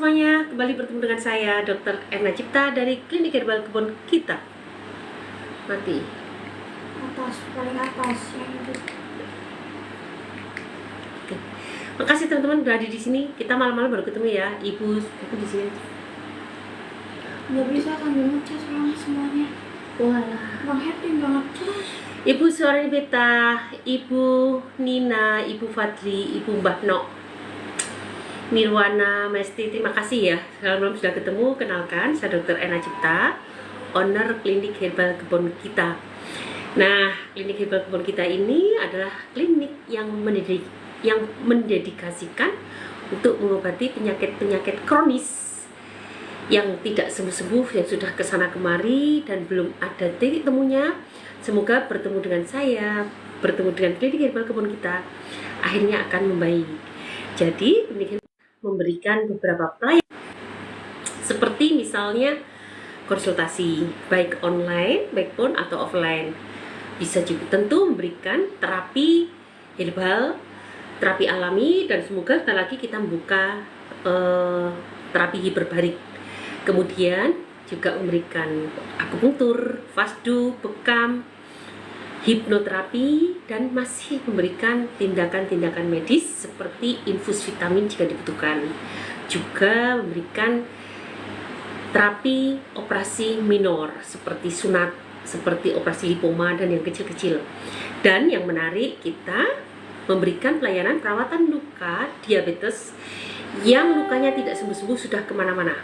semuanya, kembali bertemu dengan saya Dr. Erna Cipta dari Klinik Herbal Kebun Kita. Mati. Atas, paling atas yang itu. Oke. Makasih teman-teman udah ada di sini. Kita malam-malam baru ketemu ya, Ibu di sini. Nggak bisa sambil ngecas soalnya semuanya. Walah. Bang Happy nggak ngecas. Ibu Suarani Beta, Ibu Nina, Ibu Fadli, Ibu Mbah Nok, Nirwana, Mesti, terima kasih ya. Malam sudah ketemu, kenalkan saya Dr. Erna Cipta, owner Klinik Herbal Kebun Kita. Nah, Klinik Herbal Kebun Kita ini adalah klinik yang mendedikasikan untuk mengobati penyakit-penyakit kronis yang tidak sembuh-sembuh, yang sudah kesana kemari dan belum ada titik temunya. Semoga bertemu dengan saya, bertemu dengan Klinik Herbal Kebun Kita, akhirnya akan membaik. Jadi, Klinik Herbal memberikan beberapa pelayanan seperti misalnya konsultasi baik online maupun atau offline. Bisa juga tentu memberikan terapi herbal, terapi alami, dan semoga sekali lagi kita membuka terapi hiperbarik. Kemudian juga memberikan akupunktur, fasdu, bekam, hipnoterapi, dan masih memberikan tindakan-tindakan medis seperti infus vitamin jika dibutuhkan. Juga memberikan terapi operasi minor seperti sunat, seperti operasi lipoma dan yang kecil-kecil. Dan yang menarik, kita memberikan pelayanan perawatan luka diabetes yang lukanya tidak sembuh-sembuh sudah kemana-mana.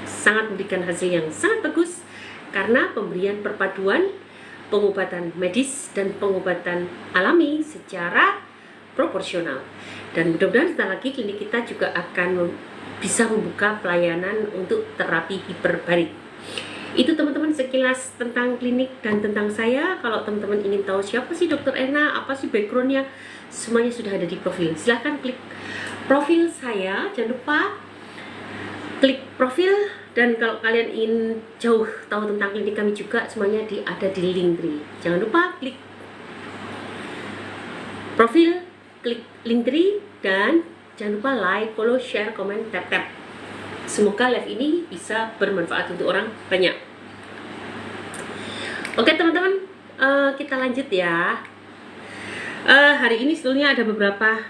Sangat memberikan hasil yang sangat bagus karena pemberian perpaduan pengobatan medis dan pengobatan alami secara proporsional. Dan mudah-mudahan setelah lagi klinik kita juga akan bisa membuka pelayanan untuk terapi hiperbarik. Itu teman-teman sekilas tentang klinik dan tentang saya. Kalau teman-teman ingin tahu siapa sih Dr. Erna, apa sih backgroundnya, semuanya sudah ada di profil. Silahkan klik profil saya, jangan lupa klik profil. Dan kalau kalian ingin jauh tahu tentang klinik kami juga, semuanya ada di Linktree. Jangan lupa klik profil, klik Linktree, dan jangan lupa like, follow, share, komen, tap. Semoga live ini bisa bermanfaat untuk orang banyak. Oke teman-teman, kita lanjut ya. Hari ini sebetulnya ada beberapa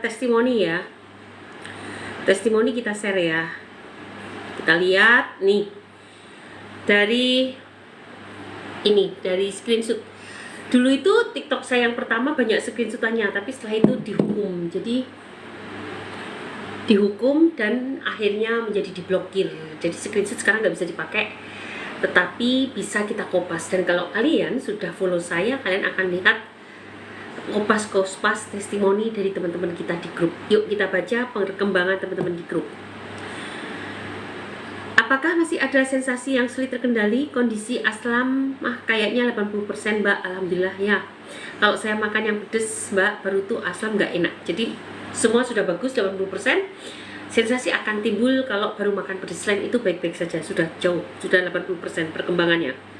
testimoni ya. Testimoni kita share ya. Kita lihat nih dari screenshot. Dulu itu TikTok saya yang pertama banyak screenshotannya, tapi setelah itu dihukum. Jadi dihukum dan akhirnya menjadi diblokir. Jadi screenshot sekarang nggak bisa dipakai, tetapi bisa kita kopas. Dan kalau kalian sudah follow saya, kalian akan lihat kopas testimoni dari teman-teman kita di grup. Yuk kita baca perkembangan teman-teman di grup. Apakah masih ada sensasi yang sulit terkendali? Kondisi aslam kayaknya 80% Mbak. Alhamdulillah ya. Kalau saya makan yang pedes Mbak, baru tuh asam nggak enak. Jadi semua sudah bagus 80%. Sensasi akan timbul kalau baru makan pedes. Selain itu baik-baik saja. Sudah jauh, sudah 80% perkembangannya.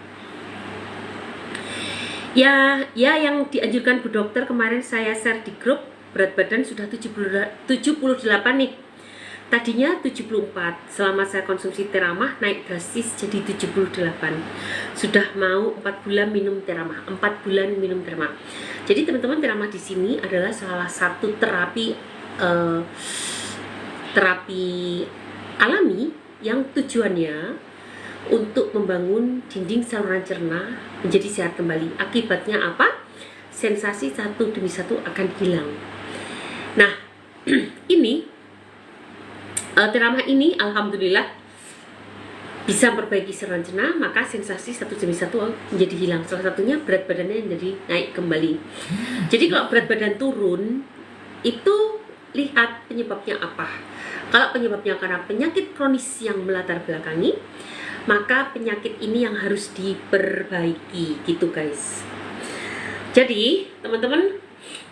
Ya yang dianjurkan Bu Dokter kemarin saya share di grup, berat badan sudah 78 nih. Tadinya 74, selama saya konsumsi Teramah naik drastis jadi 78. Sudah mau 4 bulan minum Teramah, 4 bulan minum Teramah. Jadi teman-teman, Teramah di sini adalah salah satu terapi alami yang tujuannya untuk membangun dinding saluran cerna menjadi sehat kembali. Akibatnya apa? Sensasi satu demi satu akan hilang. Nah, ini Teramah ini alhamdulillah bisa memperbaiki saluran cerna, maka sensasi satu demi satu menjadi hilang. Salah satunya berat badannya menjadi naik kembali. Jadi kalau berat badan turun, itu lihat penyebabnya apa. Kalau penyebabnya karena penyakit kronis yang melatar belakangi, maka penyakit ini yang harus diperbaiki gitu guys. Jadi teman-teman,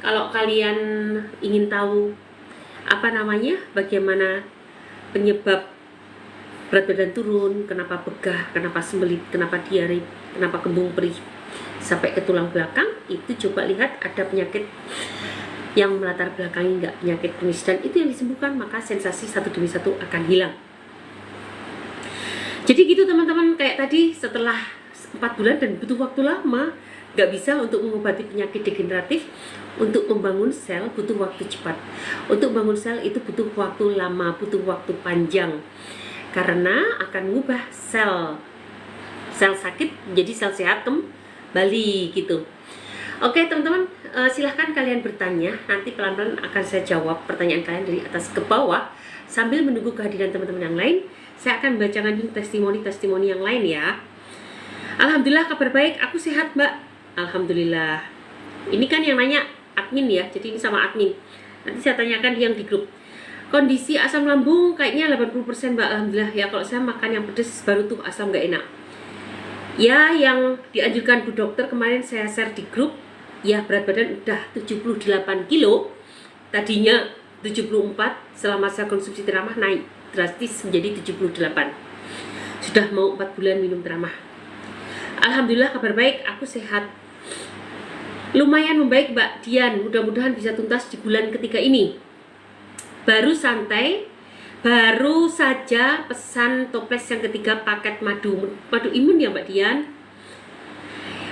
kalau kalian ingin tahu bagaimana penyebab berat badan turun, kenapa begah, kenapa sembelit, kenapa diare, kenapa kembung perih sampai ke tulang belakang, itu coba lihat ada penyakit yang melatar belakangi nggak penyakit kronis, dan itu yang disembuhkan, maka sensasi satu demi satu akan hilang. Jadi gitu teman-teman, kayak tadi setelah 4 bulan dan butuh waktu lama, nggak bisa untuk mengobati penyakit degeneratif. Untuk membangun sel butuh waktu cepat. Untuk bangun sel itu butuh waktu lama, butuh waktu panjang, karena akan mengubah sel sakit menjadi sel sehat kembali gitu. Oke teman-teman, silahkan kalian bertanya, nanti pelan-pelan akan saya jawab pertanyaan kalian dari atas ke bawah sambil menunggu kehadiran teman-teman yang lain. Saya akan membacakan testimoni-testimoni yang lain ya. Alhamdulillah kabar baik, aku sehat mbak. Alhamdulillah. Ini kan yang nanya admin ya, jadi ini sama admin. Nanti saya tanyakan yang di grup. Kondisi asam lambung kayaknya 80% mbak. Alhamdulillah ya, kalau saya makan yang pedes baru tuh asam nggak enak. Ya yang dianjurkan Bu Dokter kemarin saya share di grup. Ya berat badan udah 78 kilo, tadinya 74, selama saya konsumsi Teramah naik drastis menjadi 78. Sudah mau 4 bulan minum Teramah. Alhamdulillah kabar baik, aku sehat. Lumayan membaik Mbak Dian, mudah-mudahan bisa tuntas di bulan ketiga ini. Baru santai, baru saja pesan toples yang ketiga paket madu imun ya Mbak Dian.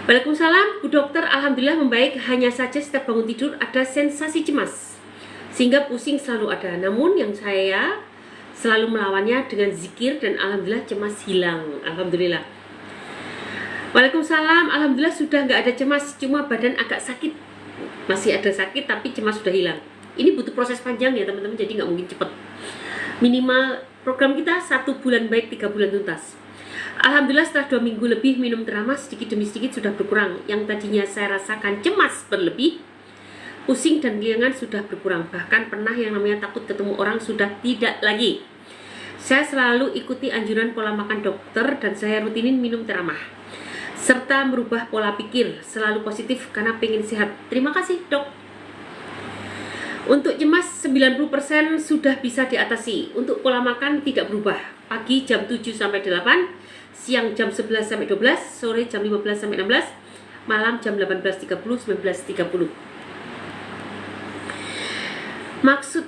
Waalaikumsalam Bu Dokter, alhamdulillah membaik, hanya saja setiap bangun tidur ada sensasi cemas sehingga pusing selalu ada, namun yang saya selalu melawannya dengan zikir dan alhamdulillah cemas hilang. Alhamdulillah. Waalaikumsalam, alhamdulillah sudah nggak ada cemas, cuma badan agak sakit, masih ada sakit tapi cemas sudah hilang. Ini butuh proses panjang ya teman-teman, jadi nggak mungkin cepat. Minimal program kita 1 bulan baik, 3 bulan tuntas. Alhamdulillah setelah 2 minggu lebih minum Teramah, sedikit demi sedikit sudah berkurang. Yang tadinya saya rasakan cemas berlebih, pusing dan kelingan sudah berkurang. Bahkan pernah yang namanya takut ketemu orang sudah tidak lagi. Saya selalu ikuti anjuran pola makan dokter dan saya rutinin minum Teramah, serta merubah pola pikir selalu positif karena pengen sehat. Terima kasih dok. Untuk cemas 90% sudah bisa diatasi. Untuk pola makan tidak berubah. Pagi jam 7 sampai 8, siang jam 11 sampai 12, sore jam 15 sampai 16, malam jam 18.30 19.30. Maksud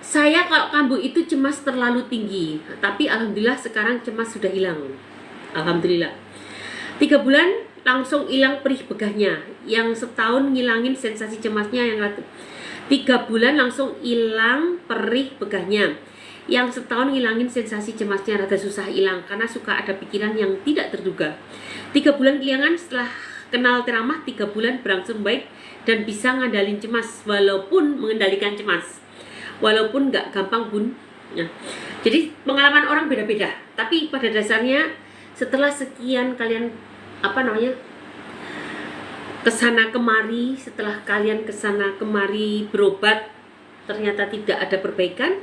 saya kalau kambuh itu cemas terlalu tinggi, tapi alhamdulillah sekarang cemas sudah hilang. Alhamdulillah. 3 bulan langsung hilang perih begahnya. Yang setahun ngilangin sensasi cemasnya yang 3 bulan langsung hilang perih begahnya. Yang setahun ngilangin sensasi cemasnya, rada susah hilang karena suka ada pikiran yang tidak terduga. 3 bulan kehilangan setelah kenal Teramah, 3 bulan berangsur baik dan bisa ngandalin cemas walaupun mengendalikan cemas. Walaupun nggak gampang bun. Nah, jadi pengalaman orang beda-beda. Tapi pada dasarnya setelah sekian kalian kesana kemari, setelah kalian kesana kemari berobat ternyata tidak ada perbaikan,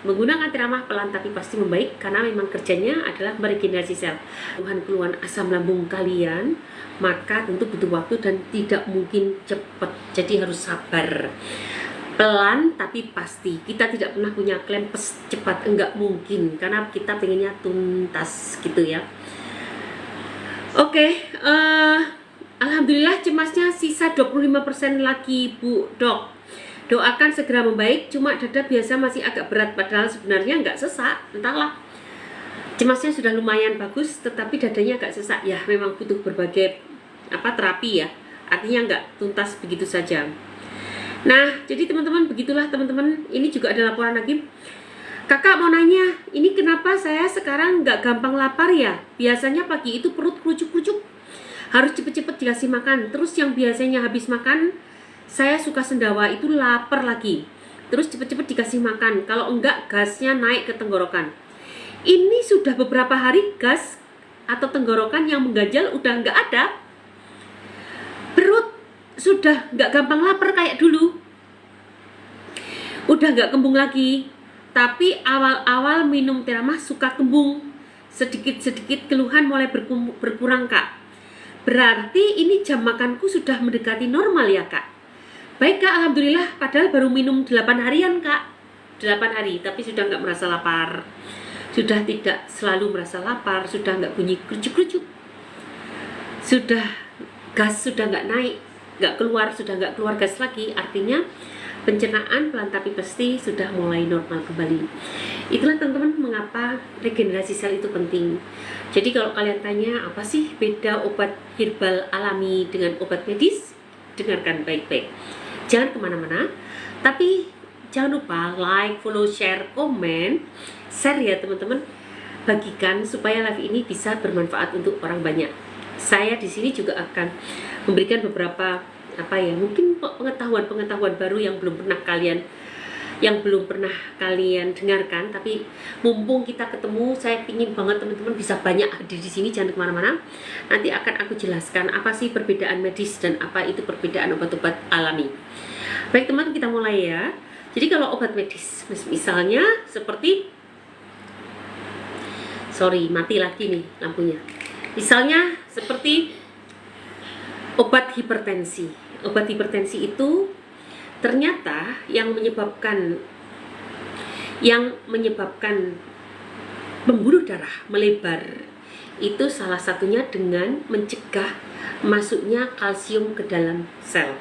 menggunakan Teramah pelan tapi pasti membaik karena memang kerjanya adalah meregenerasi sel. Keluhan asam lambung kalian maka tentu butuh waktu dan tidak mungkin cepat, jadi harus sabar, pelan tapi pasti. Kita tidak pernah punya klaim cepat, enggak mungkin karena kita pengennya tuntas gitu ya. Oke, alhamdulillah cemasnya sisa 25% lagi Bu Dok. Doakan segera membaik, cuma dada biasa masih agak berat, padahal sebenarnya nggak sesak, entahlah. Cemasnya sudah lumayan bagus, tetapi dadanya agak sesak. Ya, memang butuh berbagai terapi ya, artinya nggak tuntas begitu saja. Nah, jadi teman-teman, begitulah teman-teman, ini juga ada laporan lagi. Kakak mau nanya, ini kenapa saya sekarang nggak gampang lapar ya? Biasanya pagi itu perut kerucuk-kerucuk, harus cepet-cepet dikasih makan. Terus yang biasanya habis makan, saya suka sendawa itu lapar lagi, terus cepet-cepet dikasih makan, kalau enggak gasnya naik ke tenggorokan. Ini sudah beberapa hari gas atau tenggorokan yang mengganjal udah enggak ada, perut sudah enggak gampang lapar kayak dulu, udah enggak kembung lagi. Tapi awal-awal minum Teramah suka kembung, sedikit-sedikit keluhan mulai berkurang kak. Berarti ini jam makanku sudah mendekati normal ya kak? Baik kak, alhamdulillah, padahal baru minum 8 harian kak, 8 hari, tapi sudah nggak merasa lapar, sudah tidak selalu merasa lapar, sudah nggak bunyi kerucuk-kerucuk, sudah gas sudah nggak naik. sudah nggak keluar gas lagi, artinya pencernaan pelan tapi pasti sudah mulai normal kembali. Itulah teman-teman mengapa regenerasi sel itu penting. Jadi kalau kalian tanya apa sih beda obat herbal alami dengan obat medis, dengarkan baik-baik. Jangan kemana-mana, tapi jangan lupa like, follow, share, komen, share ya teman-teman. Bagikan supaya live ini bisa bermanfaat untuk orang banyak. Saya di sini juga akan memberikan beberapa mungkin pengetahuan baru yang belum pernah kalian dengarkan. Tapi mumpung kita ketemu, saya pingin banget teman-teman bisa banyak hadir di sini. Jangan kemana-mana, nanti akan aku jelaskan apa sih perbedaan medis dan apa itu perbedaan obat-obat alami. Baik teman, kita mulai ya. Jadi kalau obat medis misalnya seperti mati lagi nih lampunya. Misalnya seperti obat hipertensi. Obat hipertensi itu ternyata yang menyebabkan pembuluh darah melebar itu salah satunya dengan mencegah masuknya kalsium ke dalam sel.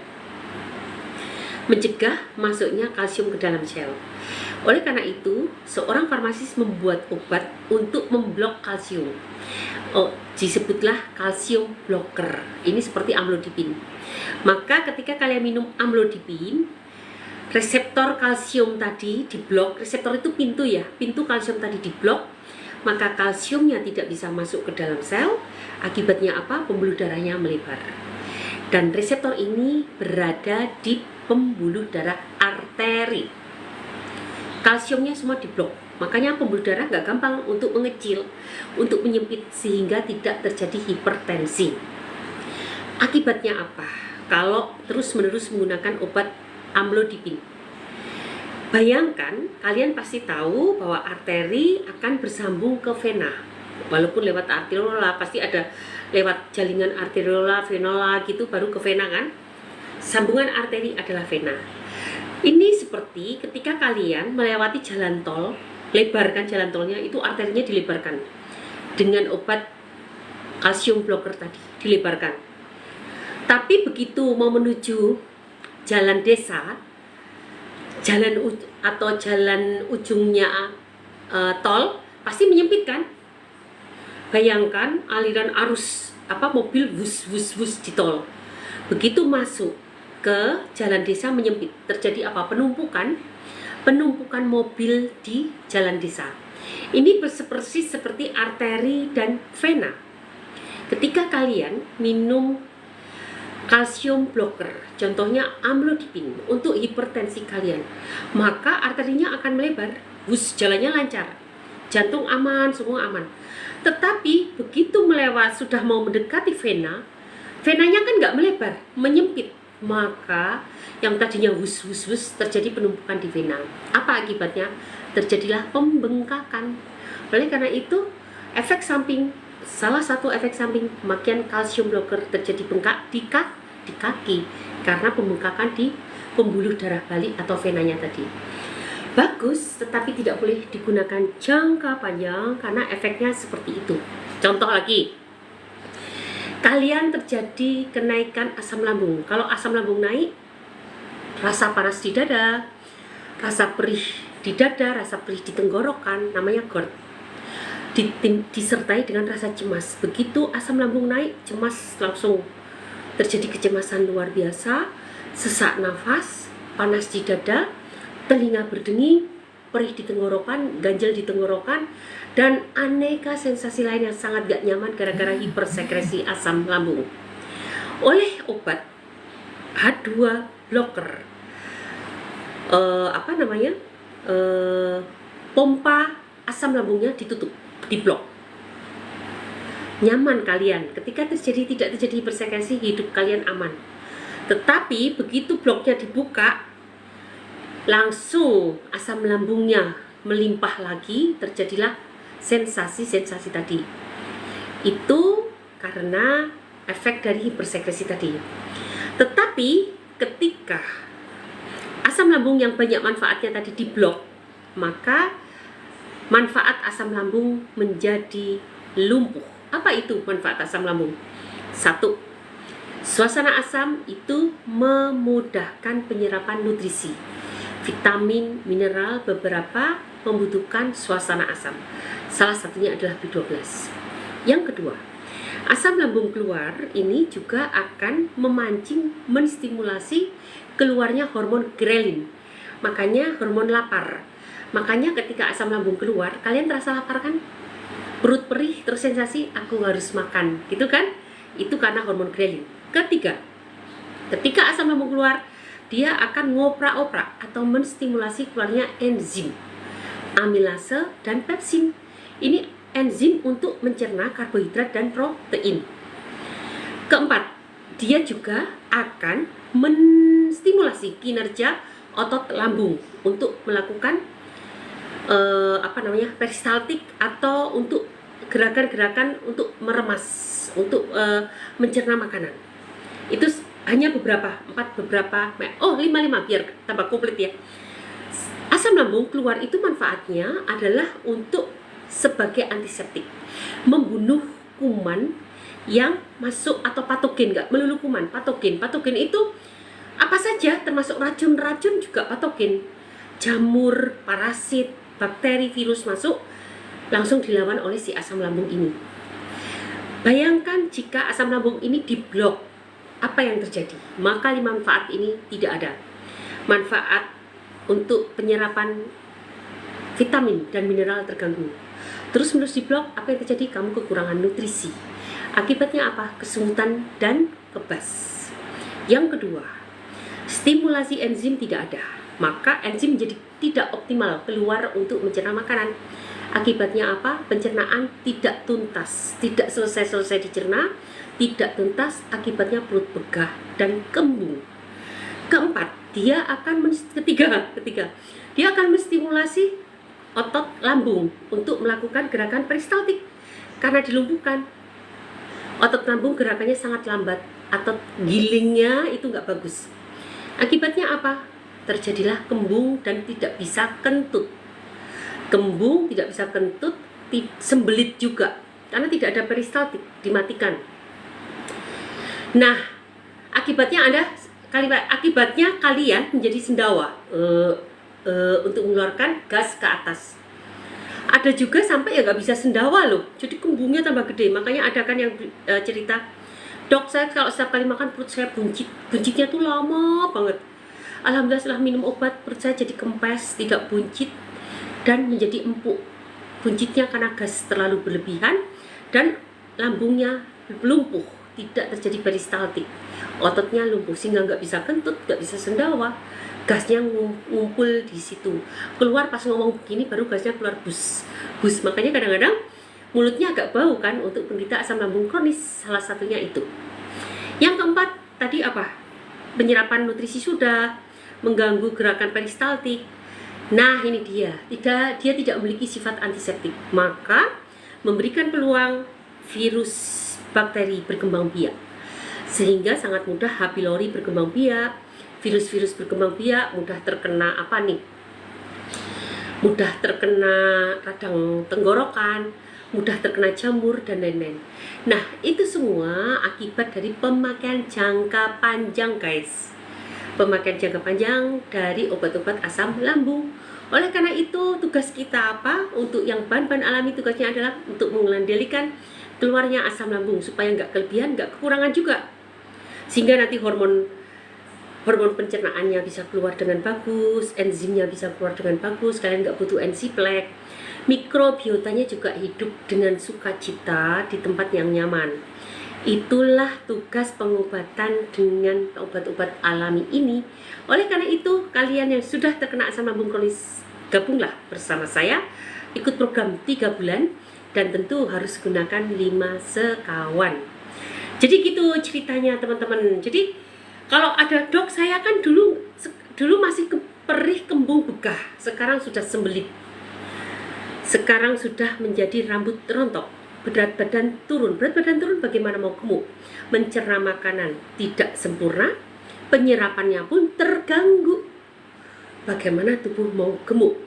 Oleh karena itu, seorang farmasis membuat obat untuk memblok kalsium. Disebutlah kalsium blocker. Ini seperti amlodipin. Maka ketika kalian minum amlodipin, reseptor kalsium tadi diblok. Reseptor itu pintu kalsium tadi diblok, maka kalsiumnya tidak bisa masuk ke dalam sel. Akibatnya apa? Pembuluh darahnya melebar. Dan reseptor ini berada di pembuluh darah arteri. Kalsiumnya semua diblok, makanya pembuluh darah nggak gampang untuk mengecil, untuk menyempit, sehingga tidak terjadi hipertensi. Akibatnya apa? Kalau terus-menerus menggunakan obat amlodipin, bayangkan, kalian pasti tahu bahwa arteri akan bersambung ke vena. Walaupun lewat arteriola, pasti ada lewat jaringan arteriola, venola gitu, baru ke vena kan? Sambungan arteri adalah vena. Ini seperti ketika kalian melewati jalan tol, lebarkan jalan tolnya, itu arterinya dilebarkan dengan obat kalsium blocker tadi, dilebarkan. Tapi begitu mau menuju jalan desa, jalan ujungnya tol pasti menyempit kan? Bayangkan aliran arus mobil wus di tol. Begitu masuk ke jalan desa menyempit, terjadi apa? Penumpukan mobil di jalan desa. Ini persis seperti arteri dan vena. Ketika kalian minum kalsium blocker, contohnya amlodipin untuk hipertensi kalian, maka arterinya akan melebar, jalannya lancar, jantung aman, semua aman. Tetapi begitu sudah mau mendekati venanya kan nggak melebar, menyempit. Maka yang tadinya terjadi penumpukan di vena. Apa akibatnya? Terjadilah pembengkakan. Oleh karena itu, salah satu efek samping pemakaian kalsium blocker terjadi bengkak di kaki karena pembengkakan di pembuluh darah balik atau venanya tadi. Bagus, tetapi tidak boleh digunakan jangka panjang karena efeknya seperti itu. Contoh lagi, kalian terjadi kenaikan asam lambung. Kalau asam lambung naik, rasa panas di dada, rasa perih di dada, rasa perih di tenggorokan, namanya GERD. Disertai dengan rasa cemas. Begitu asam lambung naik, cemas, langsung terjadi kecemasan luar biasa, sesak nafas, panas di dada, telinga berdenging, perih di tenggorokan, ganjel di tenggorokan, dan aneka sensasi lain yang sangat gak nyaman gara-gara hipersekresi asam lambung. Oleh obat H2 blocker, pompa asam lambungnya ditutup, diblok. Nyaman kalian, ketika tidak terjadi hipersekresi, hidup kalian aman. Tetapi begitu bloknya dibuka, langsung asam lambungnya melimpah lagi, terjadilah sensasi tadi. Itu karena efek dari hipersekresi tadi. Tetapi ketika asam lambung yang banyak manfaatnya tadi diblok, maka manfaat asam lambung menjadi lumpuh. Apa itu manfaat asam lambung? 1. Suasana asam itu memudahkan penyerapan nutrisi, vitamin, mineral, beberapa membutuhkan suasana asam. Salah satunya adalah B12. Yang kedua, asam lambung keluar ini juga akan memancing, menstimulasi keluarnya hormon ghrelin. Makanya hormon lapar. Makanya ketika asam lambung keluar, kalian terasa lapar kan? Perut perih, terus sensasi aku harus makan, gitu kan? Itu karena hormon ghrelin. Ketiga, ketika asam lambung keluar, dia akan ngoprak-oprak atau menstimulasi keluarnya enzim, amilase dan pepsin. Ini enzim untuk mencerna karbohidrat dan protein. Keempat, dia juga akan menstimulasi kinerja otot lambung untuk melakukan peristaltik atau untuk gerakan-gerakan untuk meremas, untuk mencerna makanan. Itu hanya beberapa, 5 biar tambah komplit ya. Asam lambung keluar itu manfaatnya adalah untuk sebagai antiseptik, membunuh kuman yang masuk atau patogen, nggak melulu kuman, patogen. Patogen itu apa saja, termasuk racun-racun juga patogen. Jamur, parasit, bakteri, virus masuk, langsung dilawan oleh si asam lambung ini. Bayangkan jika asam lambung ini diblok, apa yang terjadi? Maka 5 manfaat ini tidak ada. Manfaat untuk penyerapan vitamin dan mineral terganggu. Terus menerus diblok, apa yang terjadi? Kamu kekurangan nutrisi. Akibatnya apa? Kesemutan dan kebas. Yang kedua, stimulasi enzim tidak ada. Maka enzim menjadi tidak optimal keluar untuk mencerna makanan. Akibatnya apa? Pencernaan tidak tuntas, tidak selesai dicerna, tidak tuntas, akibatnya perut begah dan kembung. Keempat, dia akan dia akan menstimulasi otot lambung untuk melakukan gerakan peristaltik. Karena dilumpuhkan, otot lambung gerakannya sangat lambat, otot gilingnya itu nggak bagus. Akibatnya apa? Terjadilah kembung dan tidak bisa kentut. Kembung, tidak bisa kentut, sembelit juga karena tidak ada peristaltik, dimatikan. Nah, akibatnya kalian menjadi sendawa untuk mengeluarkan gas ke atas. Ada juga sampai ya nggak bisa sendawa loh, jadi kembungnya tambah gede. Makanya ada kan yang cerita, dok saya kalau setiap kali makan perut saya buncitnya tuh lama banget. Alhamdulillah setelah minum obat perut saya jadi kempes, tidak buncit dan menjadi empuk. Buncitnya karena gas terlalu berlebihan dan lambungnya lumpuh, tidak terjadi peristaltik. Ototnya lumpuh sehingga nggak bisa kentut, nggak bisa sendawa. Gasnya ngumpul di situ. Keluar pas ngomong begini baru gasnya keluar bus. Makanya kadang-kadang mulutnya agak bau kan untuk penderita asam lambung kronis, salah satunya itu. Yang keempat tadi apa? Penyerapan nutrisi sudah, mengganggu gerakan peristaltik. Nah ini dia tidak memiliki sifat antiseptik, maka memberikan peluang virus bakteri berkembang biak, sehingga sangat mudah H. pylori berkembang biak, virus-virus berkembang biak mudah terkena mudah terkena radang tenggorokan, mudah terkena jamur dan lain-lain. Nah itu semua akibat dari pemakaian jangka panjang guys, pemakaian jangka panjang dari obat-obat asam lambung. Oleh karena itu tugas kita apa? Untuk yang bahan-bahan alami tugasnya adalah untuk mengendalikan keluarnya asam lambung supaya nggak kelebihan, nggak kekurangan juga, sehingga nanti hormon pencernaannya bisa keluar dengan bagus, enzimnya bisa keluar dengan bagus, kalian nggak butuh ensiplek, mikrobiotanya juga hidup dengan sukacita di tempat yang nyaman. Itulah tugas pengobatan dengan obat-obat alami ini. Oleh karena itu, kalian yang sudah terkena asam lambung kronis, gabunglah bersama saya, ikut program 3 bulan, dan tentu harus gunakan 5 sekawan. Jadi gitu ceritanya teman-teman. Jadi kalau ada dok, saya kan dulu masih perih, kembung, begah, sekarang sudah sembelit, sekarang sudah menjadi rambut rontok, berat badan turun. Bagaimana mau gemuk? Mencerna makanan tidak sempurna, penyerapannya pun terganggu. Bagaimana tubuh mau gemuk?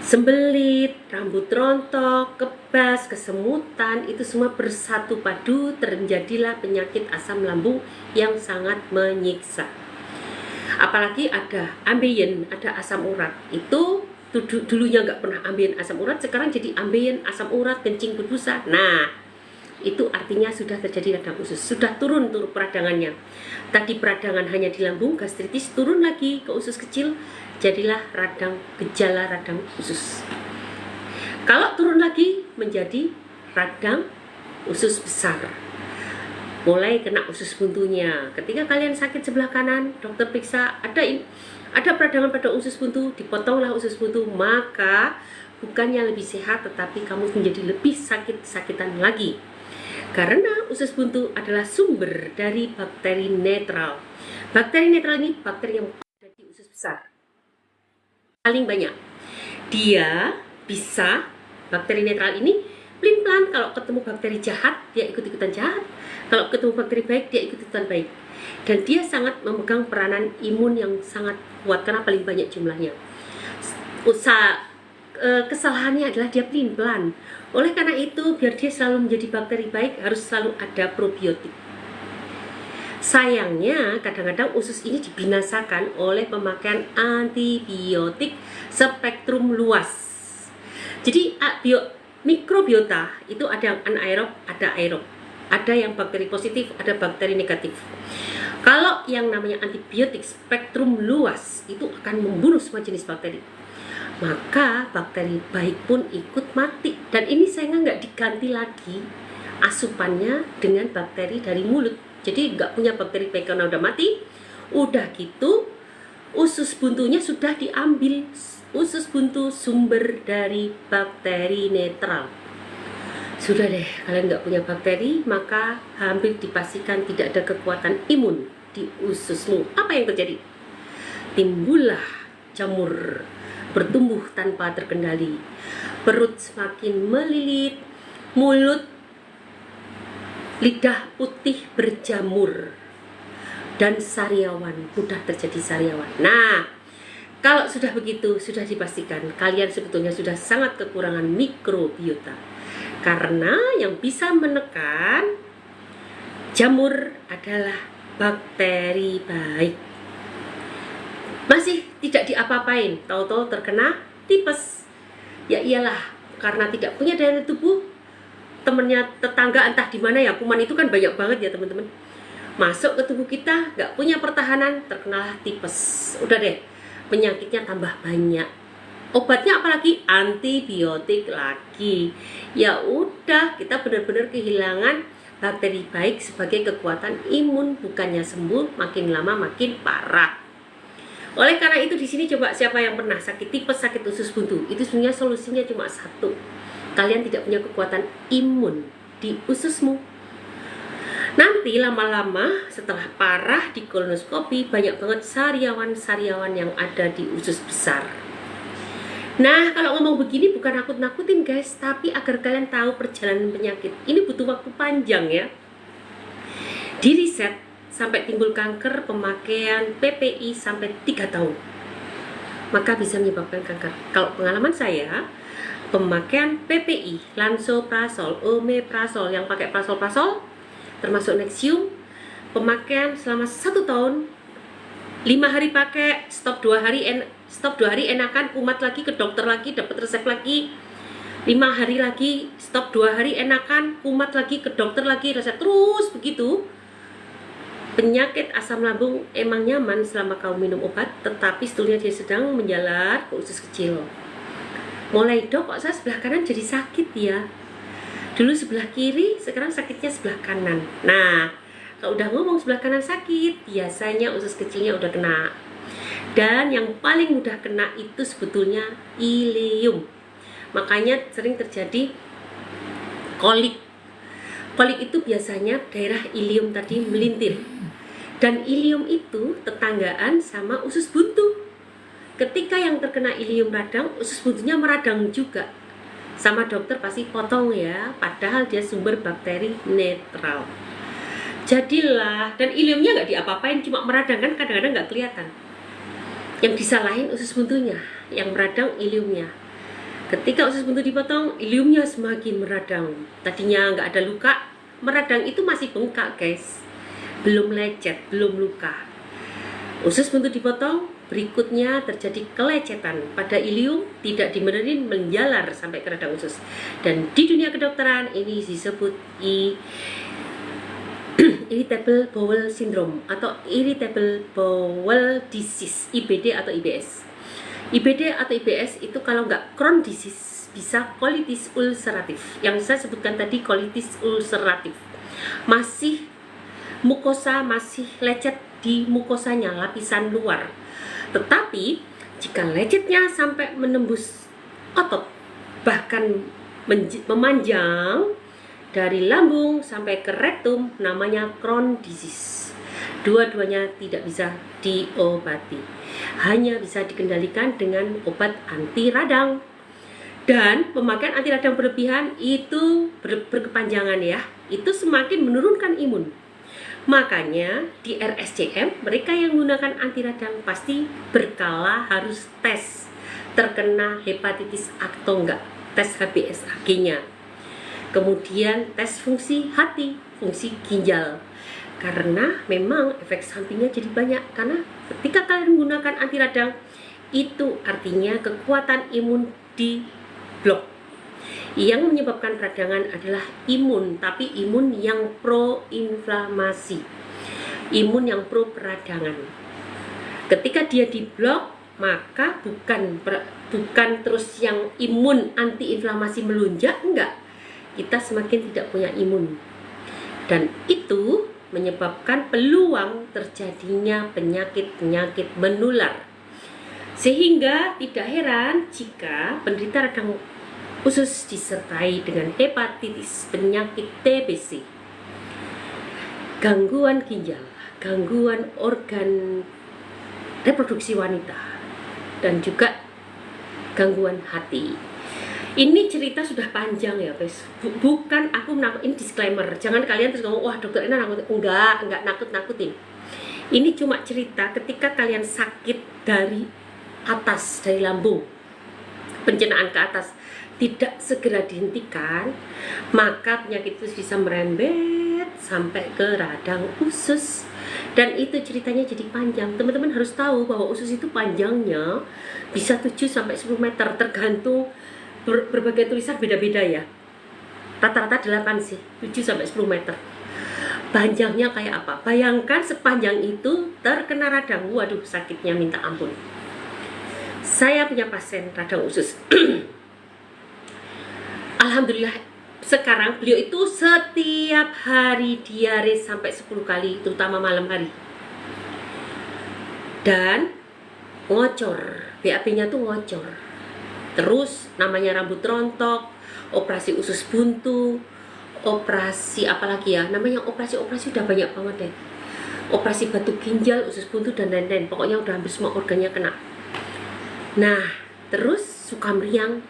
sembelit, rambut rontok, kebas, kesemutan, itu semua bersatu padu terjadilah penyakit asam lambung yang sangat menyiksa. Apalagi ada ambeien, ada asam urat. Itu dulunya nggak pernah ambeien asam urat, sekarang jadi ambeien asam urat, kencing berbusa. Nah, itu artinya sudah terjadi radang usus, sudah turun peradangannya. Tadi peradangan hanya di lambung, gastritis, turun lagi ke usus kecil, jadilah gejala radang usus. Kalau turun lagi menjadi radang usus besar, mulai kena usus buntunya. Ketika kalian sakit sebelah kanan, dokter periksa ada peradangan pada usus buntu, dipotonglah usus buntu, maka bukannya lebih sehat, tetapi kamu menjadi lebih sakit-sakitan lagi. Karena usus buntu adalah sumber dari bakteri netral. Bakteri netral ini bakteri yang ada di usus besar, paling banyak. Dia bisa, bakteri netral ini pelin-pelan, kalau ketemu bakteri jahat dia ikut-ikutan jahat, kalau ketemu bakteri baik dia ikut-ikutan baik. Dan dia sangat memegang peranan imun yang sangat kuat karena paling banyak jumlahnya. Kesalahannya adalah dia pelin-pelan. Oleh karena itu, biar dia selalu menjadi bakteri baik, harus selalu ada probiotik. Sayangnya, kadang-kadang usus ini dibinasakan oleh pemakaian antibiotik spektrum luas. Jadi, mikrobiota itu ada yang anaerob, ada aerob. Ada yang bakteri positif, ada bakteri negatif. Kalau yang namanya antibiotik spektrum luas, itu akan membunuh semua jenis bakteri. Maka bakteri baik pun ikut mati. Dan ini sayangnya nggak diganti lagi asupannya dengan bakteri dari mulut. Jadi nggak punya bakteri baik karena udah mati. Udah gitu, usus buntunya sudah diambil. Usus buntu sumber dari bakteri netral. Sudah deh, kalian nggak punya bakteri, maka hampir dipastikan tidak ada kekuatan imun di ususmu. Apa yang terjadi? Timbullah jamur, bertumbuh tanpa terkendali, perut semakin melilit, mulut, lidah putih berjamur, dan sariawan, mudah terjadi sariawan. Nah, kalau sudah begitu, sudah dipastikan kalian sebetulnya sudah sangat kekurangan mikrobiota. Karena yang bisa menekan jamur adalah bakteri baik. Masih tidak diapa-apain, tahu-tahu terkena tipes. Ya iyalah, karena tidak punya daya tubuh, temennya tetangga entah di mana ya, kuman itu kan banyak banget ya teman-teman. Masuk ke tubuh kita, nggak punya pertahanan, terkena tipes. Udah deh, penyakitnya tambah banyak. Obatnya apalagi? Antibiotik lagi. Ya udah, kita benar-benar kehilangan bakteri baik sebagai kekuatan imun, bukannya sembuh, makin lama makin parah. Oleh karena itu di sini coba siapa yang pernah sakit tipes, sakit usus buntu, itu sebenarnya solusinya cuma satu. Kalian tidak punya kekuatan imun di ususmu. Nanti lama-lama setelah parah di kolonoskopi, banyak banget sariawan-sariawan yang ada di usus besar. Nah, kalau ngomong begini bukan nakut-nakutin guys, tapi agar kalian tahu perjalanan penyakit. Ini butuh waktu panjang ya. Di riset sampai timbul kanker pemakaian PPI sampai 3 tahun. Maka bisa menyebabkan kanker. Kalau pengalaman saya, pemakaian PPI, lansoprazol, omeprazol yang pakai prazol, termasuk Nexium, pemakaian selama 1 tahun, 5 hari pakai, stop 2 hari enakan, kumat lagi, ke dokter lagi, dapat resep lagi, 5 hari lagi, stop 2 hari enakan, kumat lagi, ke dokter lagi, resep, terus begitu. Penyakit asam lambung emang nyaman selama kamu minum obat, tetapi sebetulnya dia sedang menjalar ke usus kecil. Mulai, dok kok saya sebelah kanan jadi sakit ya? Dulu sebelah kiri, sekarang sakitnya sebelah kanan. Nah, kalau udah ngomong sebelah kanan sakit, biasanya usus kecilnya udah kena. Dan yang paling mudah kena itu sebetulnya ileum. Makanya sering terjadi kolik. Kolik itu biasanya daerah ileum tadi melintir. Dan ileum itu tetanggaan sama usus buntu. Ketika yang terkena ileum radang, usus buntunya meradang juga. Sama dokter pasti potong ya, padahal dia sumber bakteri netral. Jadilah, dan ileumnya nggak diapa-apain, cuma meradang kan kadang-kadang nggak kelihatan. Yang disalahin usus buntunya, yang meradang ileumnya. Ketika usus buntu dipotong, iliumnya semakin meradang. Tadinya nggak ada luka, meradang itu masih bengkak guys, belum lecet, belum luka. Usus buntu dipotong, berikutnya terjadi kelecetan pada ilium, tidak dimenerin, menjalar sampai ke radang usus. Dan di dunia kedokteran ini disebut irritable bowel syndrome atau irritable bowel disease, IBD atau IBS. IBD atau IBS itu kalau nggak Crohn disease bisa colitis ulceratif. Yang saya sebutkan tadi colitis ulceratif. Masih mukosa masih lecet di mukosanya, lapisan luar. Tetapi jika lecetnya sampai menembus otot, bahkan memanjang dari lambung sampai ke rektum, namanya Crohn disease. Dua-duanya tidak bisa diobati, hanya bisa dikendalikan dengan obat anti radang. Dan pemakaian anti radang berlebihan itu berkepanjangan ya, itu semakin menurunkan imun. Makanya di RSCM mereka yang menggunakan anti radang pasti berkala harus tes terkena hepatitis atau enggak, tes HbSAg-nya. Kemudian tes fungsi hati, fungsi ginjal. Karena memang efek sampingnya jadi banyak. Karena ketika kalian menggunakan anti radang, itu artinya kekuatan imun di blok. Yang menyebabkan peradangan adalah imun, tapi imun yang pro-inflamasi, imun yang pro-peradangan. Ketika dia di blok, maka bukan terus yang imun anti-inflamasi melunjak, enggak. Kita semakin tidak punya imun. Dan itu menyebabkan peluang terjadinya penyakit-penyakit menular. Sehingga tidak heran jika penderita radang usus disertai dengan hepatitis, penyakit TBC, gangguan ginjal, gangguan organ reproduksi wanita, dan juga gangguan hati. Ini cerita sudah panjang ya guys, bukan aku ini disclaimer, jangan kalian terus ngomong wah dokter Ena nakutin, enggak nakut-nakutin. Ini cuma cerita ketika kalian sakit dari atas, dari lambung, pencernaan ke atas, tidak segera dihentikan, maka penyakit itu bisa merembet sampai ke radang usus. Dan itu ceritanya jadi panjang. Teman-teman harus tahu bahwa usus itu panjangnya bisa 7-10 meter, tergantung berbagai tulisan beda-beda ya. Rata-rata 8 sih, 7-10 meter. Panjangnya kayak apa? Bayangkan sepanjang itu terkena radang. Waduh, sakitnya minta ampun. Saya punya pasien radang usus. Alhamdulillah sekarang beliau itu setiap hari diare sampai 10 kali, terutama malam hari. Dan ngocor, BAB-nya tuh ngocor. Terus namanya rambut rontok, operasi usus buntu, operasi apalagi ya, namanya operasi udah banyak banget deh. Operasi batu ginjal, usus buntu dan lain-lain. Pokoknya udah hampir semua organnya kena. Nah, terus suka meriang.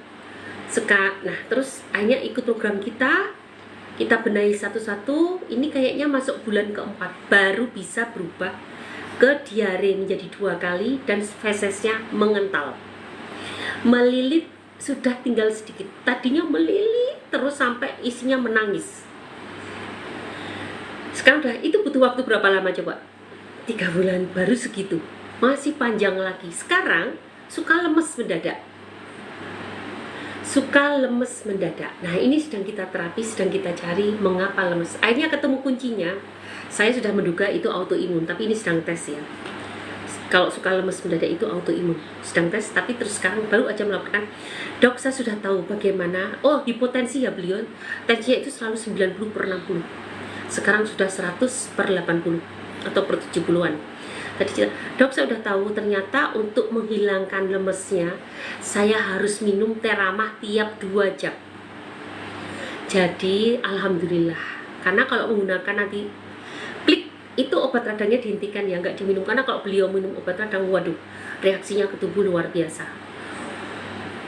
Nah, terus akhirnya ikut program kita benahi satu-satu. Ini kayaknya masuk bulan keempat baru bisa berubah ke diare menjadi 2 kali dan fesesnya mengental. Melilit sudah tinggal sedikit. Tadinya melilit terus sampai isinya menangis. Sekarang udah, itu butuh waktu berapa lama coba? 3 bulan baru segitu. Masih panjang lagi. Sekarang suka lemes mendadak. Nah, ini sedang kita terapi, sedang kita cari mengapa lemes. Akhirnya ketemu kuncinya. Saya sudah menduga itu autoimun, tapi ini sedang tes ya. Kalau suka lemes mendadak itu autoimun, sedang tes, tapi terus sekarang baru aja melaporkan, dok saya sudah tahu bagaimana. Oh, hipotensi ya beliau, tensinya itu selalu 90/60. Sekarang sudah 100/80 atau per 70-an. Tadi dok saya udah tahu ternyata untuk menghilangkan lemesnya saya harus minum Teramah tiap 2 jam. Jadi alhamdulillah, karena kalau menggunakan nanti klik itu obat radangnya dihentikan ya, nggak diminum. Karena kalau beliau minum obat radang, waduh, reaksinya ke tubuh luar biasa.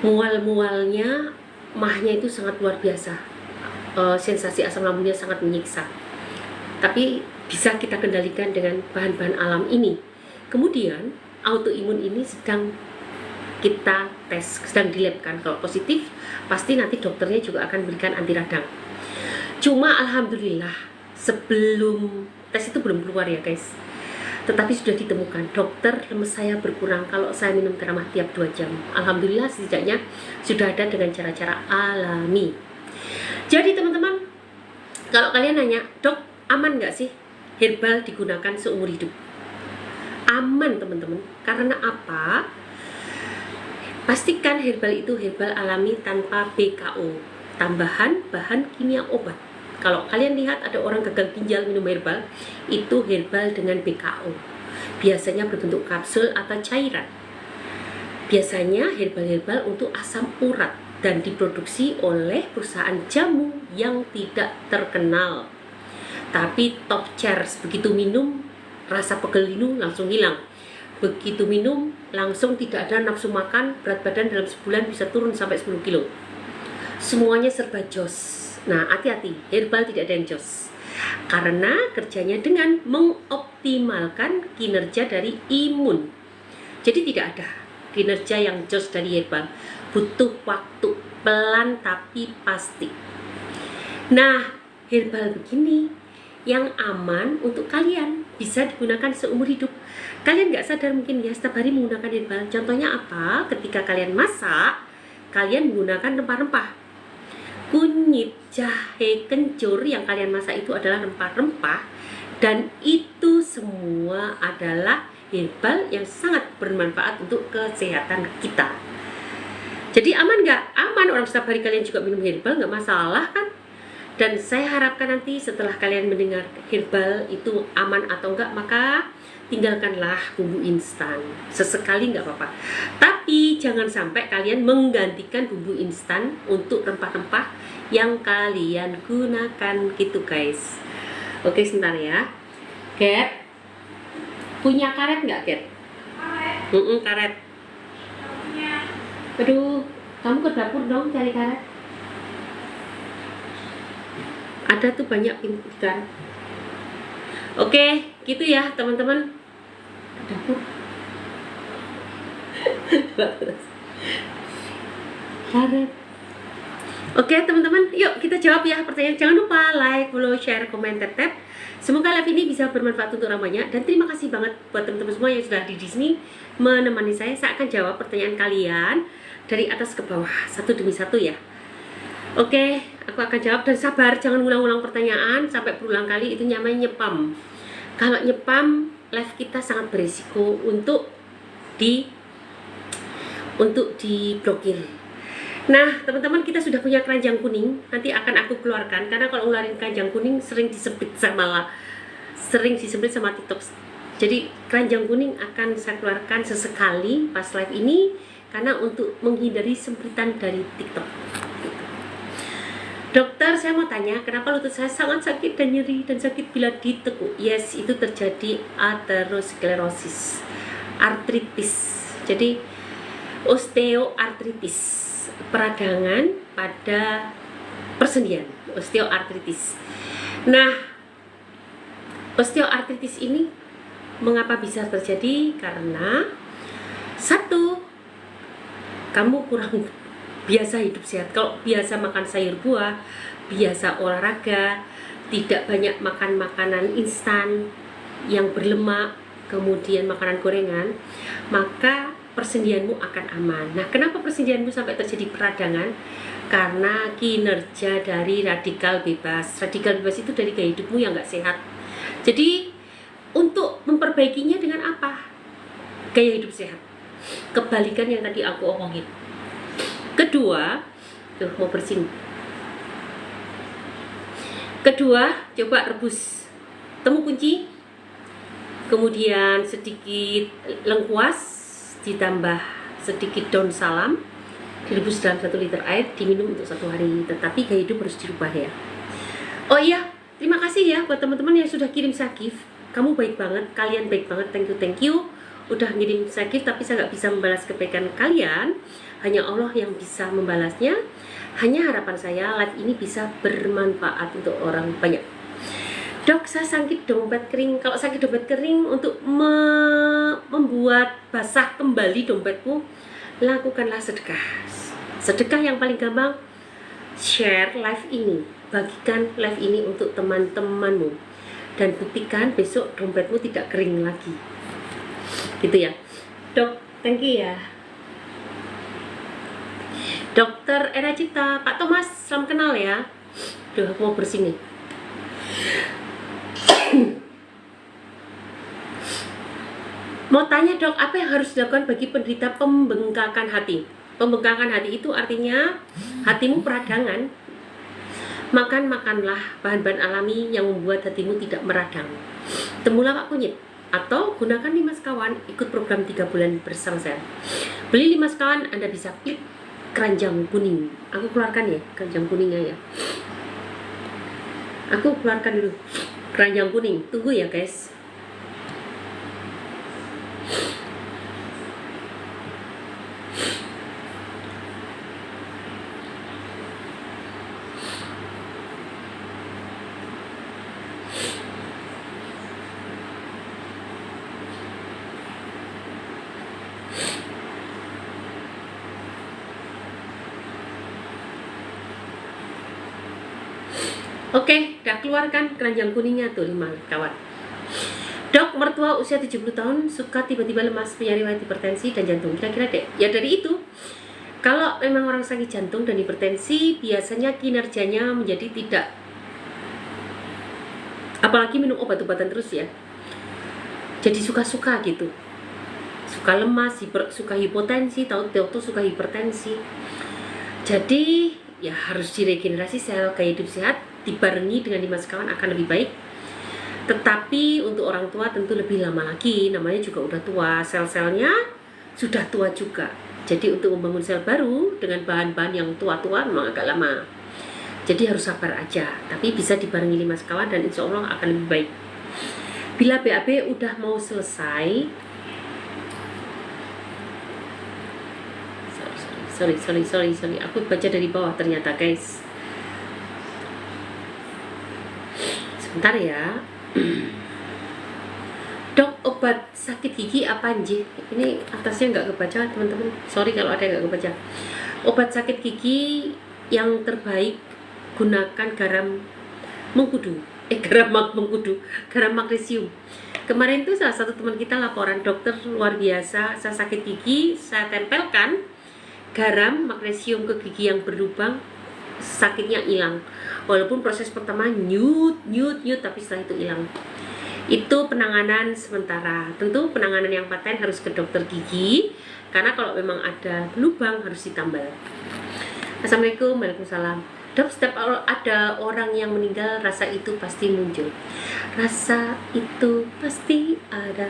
Mual-mualnya, mahnya itu sangat luar biasa. Sensasi asam lambungnya sangat menyiksa. Tapi bisa kita kendalikan dengan bahan-bahan alam ini. Kemudian autoimun ini sedang kita tes, sedang di lab kan. Kalau positif pasti nanti dokternya juga akan berikan anti radang. Cuma alhamdulillah sebelum tes itu belum keluar ya guys, tetapi sudah ditemukan, dokter lemes saya berkurang kalau saya minum Teramah tiap 2 jam. Alhamdulillah setidaknya sudah ada dengan cara-cara alami. Jadi teman-teman, kalau kalian nanya, dok aman nggak sih herbal digunakan seumur hidup? Aman teman-teman. Karena apa? Pastikan herbal itu herbal alami tanpa BKO, tambahan bahan kimia obat. Kalau kalian lihat ada orang gagal ginjal minum herbal, itu herbal dengan BKO. Biasanya berbentuk kapsul atau cairan. Biasanya herbal-herbal untuk asam urat dan diproduksi oleh perusahaan jamu yang tidak terkenal. Tapi top chairs, begitu minum rasa pegel linu langsung hilang. Begitu minum langsung tidak ada nafsu makan, berat badan dalam sebulan bisa turun sampai 10 kilo. Semuanya serba jos. Nah, hati-hati, herbal tidak ada yang jos. Karena kerjanya dengan mengoptimalkan kinerja dari imun. Jadi tidak ada kinerja yang jos dari herbal. Butuh waktu, pelan tapi pasti. Nah, herbal begini yang aman untuk kalian, bisa digunakan seumur hidup. Kalian nggak sadar mungkin ya, setiap hari menggunakan herbal. Contohnya apa? Ketika kalian masak, kalian menggunakan rempah-rempah. Kunyit, jahe, kencur yang kalian masak itu adalah rempah-rempah, dan itu semua adalah herbal yang sangat bermanfaat untuk kesehatan kita. Jadi aman nggak? Aman, orang setiap hari kalian juga minum herbal, nggak masalah kan? Dan saya harapkan nanti setelah kalian mendengar herbal itu aman atau enggak, maka tinggalkanlah bumbu instan. Sesekali nggak apa-apa. Tapi jangan sampai kalian menggantikan bumbu instan untuk rempah-rempah yang kalian gunakan gitu guys. Oke, sebentar ya. Cat, punya karet nggak Cat? Karet. Karet. Aduh, kamu ke dapur dong cari karet. Ada tuh banyak ikan. Oke, gitu ya teman-teman. Dapur. Karet. Oke teman-teman, yuk kita jawab ya pertanyaan. Jangan lupa like, follow, share, komen, tap. Semoga live ini bisa bermanfaat untuk orang banyak. Dan terima kasih banget buat teman-teman semua yang sudah di sini menemani saya. Saya akan jawab pertanyaan kalian dari atas ke bawah, satu demi satu ya. Oke, aku akan jawab, dan sabar, jangan ulang-ulang pertanyaan sampai berulang kali, itu namanya nyepam. Kalau nyepam, live kita sangat berisiko untuk diblokir. Nah, teman-teman, kita sudah punya keranjang kuning, nanti akan aku keluarkan, karena kalau ngeluarin keranjang kuning sering disempit sama TikTok. Jadi keranjang kuning akan saya keluarkan sesekali pas live ini, karena untuk menghindari sempitan dari TikTok. Dokter, saya mau tanya, kenapa lutut saya sangat sakit dan nyeri dan sakit bila ditekuk? Yes, itu terjadi aterosklerosis, artritis. Jadi osteoartritis, peradangan pada persendian, osteoartritis. Nah, osteoartritis ini mengapa bisa terjadi? Karena satu, kamu kurang biasa hidup sehat. Kalau biasa makan sayur buah, biasa olahraga, tidak banyak makan makanan instan yang berlemak, kemudian makanan gorengan, maka persendianmu akan aman. Nah, kenapa persendianmu sampai terjadi peradangan? Karena kinerja dari radikal bebas. Radikal bebas itu dari gaya hidupmu yang nggak sehat. Jadi untuk memperbaikinya dengan apa? Gaya hidup sehat. Kebalikan yang tadi aku omongin. Kedua, mau bersin. Kedua, coba rebus temu kunci, kemudian sedikit lengkuas, ditambah sedikit daun salam, direbus dalam 1 liter air, diminum untuk 1 hari. Tetapi gaya hidup harus dirubah ya. Oh iya, terima kasih ya buat teman-teman yang sudah kirim saya gift. Kamu baik banget, kalian baik banget, thank you. Udah ngirim saya gift, tapi saya nggak bisa membalas kebaikan kalian. Hanya Allah yang bisa membalasnya. Hanya harapan saya live ini bisa bermanfaat untuk orang banyak. Dok, saya sakit dompet kering. Kalau sakit dompet kering, untuk membuat basah kembali dompetmu, lakukanlah sedekah. Sedekah yang paling gampang, share live ini, bagikan live ini untuk teman-temanmu, dan buktikan besok dompetmu tidak kering lagi. Gitu ya, Dok. Thank you ya, Dokter Era Cipta. Pak Thomas, salam kenal ya. Duh, aku mau bersih nih. Mau tanya dok, apa yang harus dilakukan bagi penderita pembengkakan hati? Pembengkakan hati itu artinya hatimu peradangan. Makanlah bahan-bahan alami yang membuat hatimu tidak meradang. Temulah Pak Kunyit, atau gunakan 5 sekawan, ikut program 3 bulan bersama saya. Beli 5 sekawan, Anda bisa klik keranjang kuning. Aku keluarkan ya keranjang kuningnya ya. Aku keluarkan dulu keranjang kuning. Tunggu ya guys. Oke, udah keluarkan keranjang kuningnya tuh 5 kawan. Dok, mertua usia 70 tahun suka tiba-tiba lemas, punya riwayat hipertensi dan jantung. Kira-kira dek, ya dari itu. Kalau memang orang sakit jantung dan hipertensi, biasanya kinerjanya menjadi tidak, apalagi minum obat-obatan terus ya, jadi suka-suka gitu, suka lemas, suka hipotensi, tahu-tahu suka hipertensi. Jadi ya harus diregenerasi sel, gaya hidup sehat dibarengi dengan 5 sekawan akan lebih baik. Tetapi untuk orang tua tentu lebih lama lagi, namanya juga udah tua, sel-selnya sudah tua juga. Jadi untuk membangun sel baru dengan bahan-bahan yang tua-tua memang agak lama. Jadi harus sabar aja, tapi bisa dibarengi 5 sekawan dan insya Allah akan lebih baik. Bila BAB udah mau selesai, sorry, aku baca dari bawah ternyata guys. Sebentar ya. Dok, obat sakit gigi apa anjir? Ini atasnya nggak kebaca teman-teman. Sorry kalau ada yang nggak kebaca. Obat sakit gigi yang terbaik, gunakan garam mengkudu. Garam magnesium. Kemarin tuh salah satu teman kita laporan, dokter luar biasa, saya sakit gigi, saya tempelkan garam magnesium ke gigi yang berlubang, sakitnya hilang. Walaupun proses pertama nyut, tapi setelah itu hilang. Itu penanganan sementara. Tentu penanganan yang paten harus ke dokter gigi, karena kalau memang ada lubang harus ditambal. Assalamualaikum. Waalaikumsalam. Dok, setiap ada orang yang meninggal, rasa itu pasti muncul. Rasa itu pasti ada.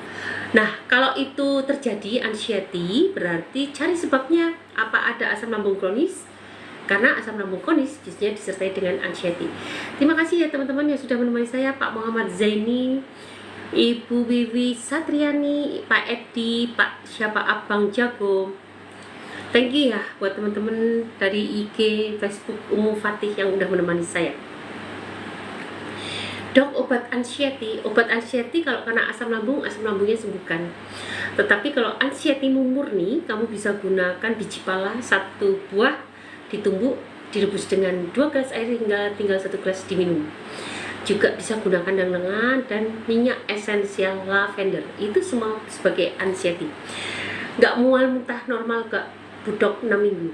Nah, kalau itu terjadi anxiety, berarti cari sebabnya. Apa ada asam lambung kronis? Karena asam lambung kronis biasanya disertai dengan anxiety. Terima kasih ya teman-teman yang sudah menemani saya, Pak Muhammad Zaini, Ibu Wiwi Satriani, Pak Edi, Pak siapa Abang Jago. Thank you ya buat teman-teman dari IG, Facebook, Umum Fatih yang udah menemani saya. Dok, obat anxiety kalau kena asam lambungnya sembuhkan. Tetapi kalau anxiety murni, kamu bisa gunakan biji pala 1 buah, ditumbuk, direbus dengan 2 gelas air hingga tinggal 1 gelas diminum. Juga bisa gunakan lengan dan minyak esensial lavender. Itu semua sebagai anxiety. Nggak mual muntah normal, nggak budok 6 minggu.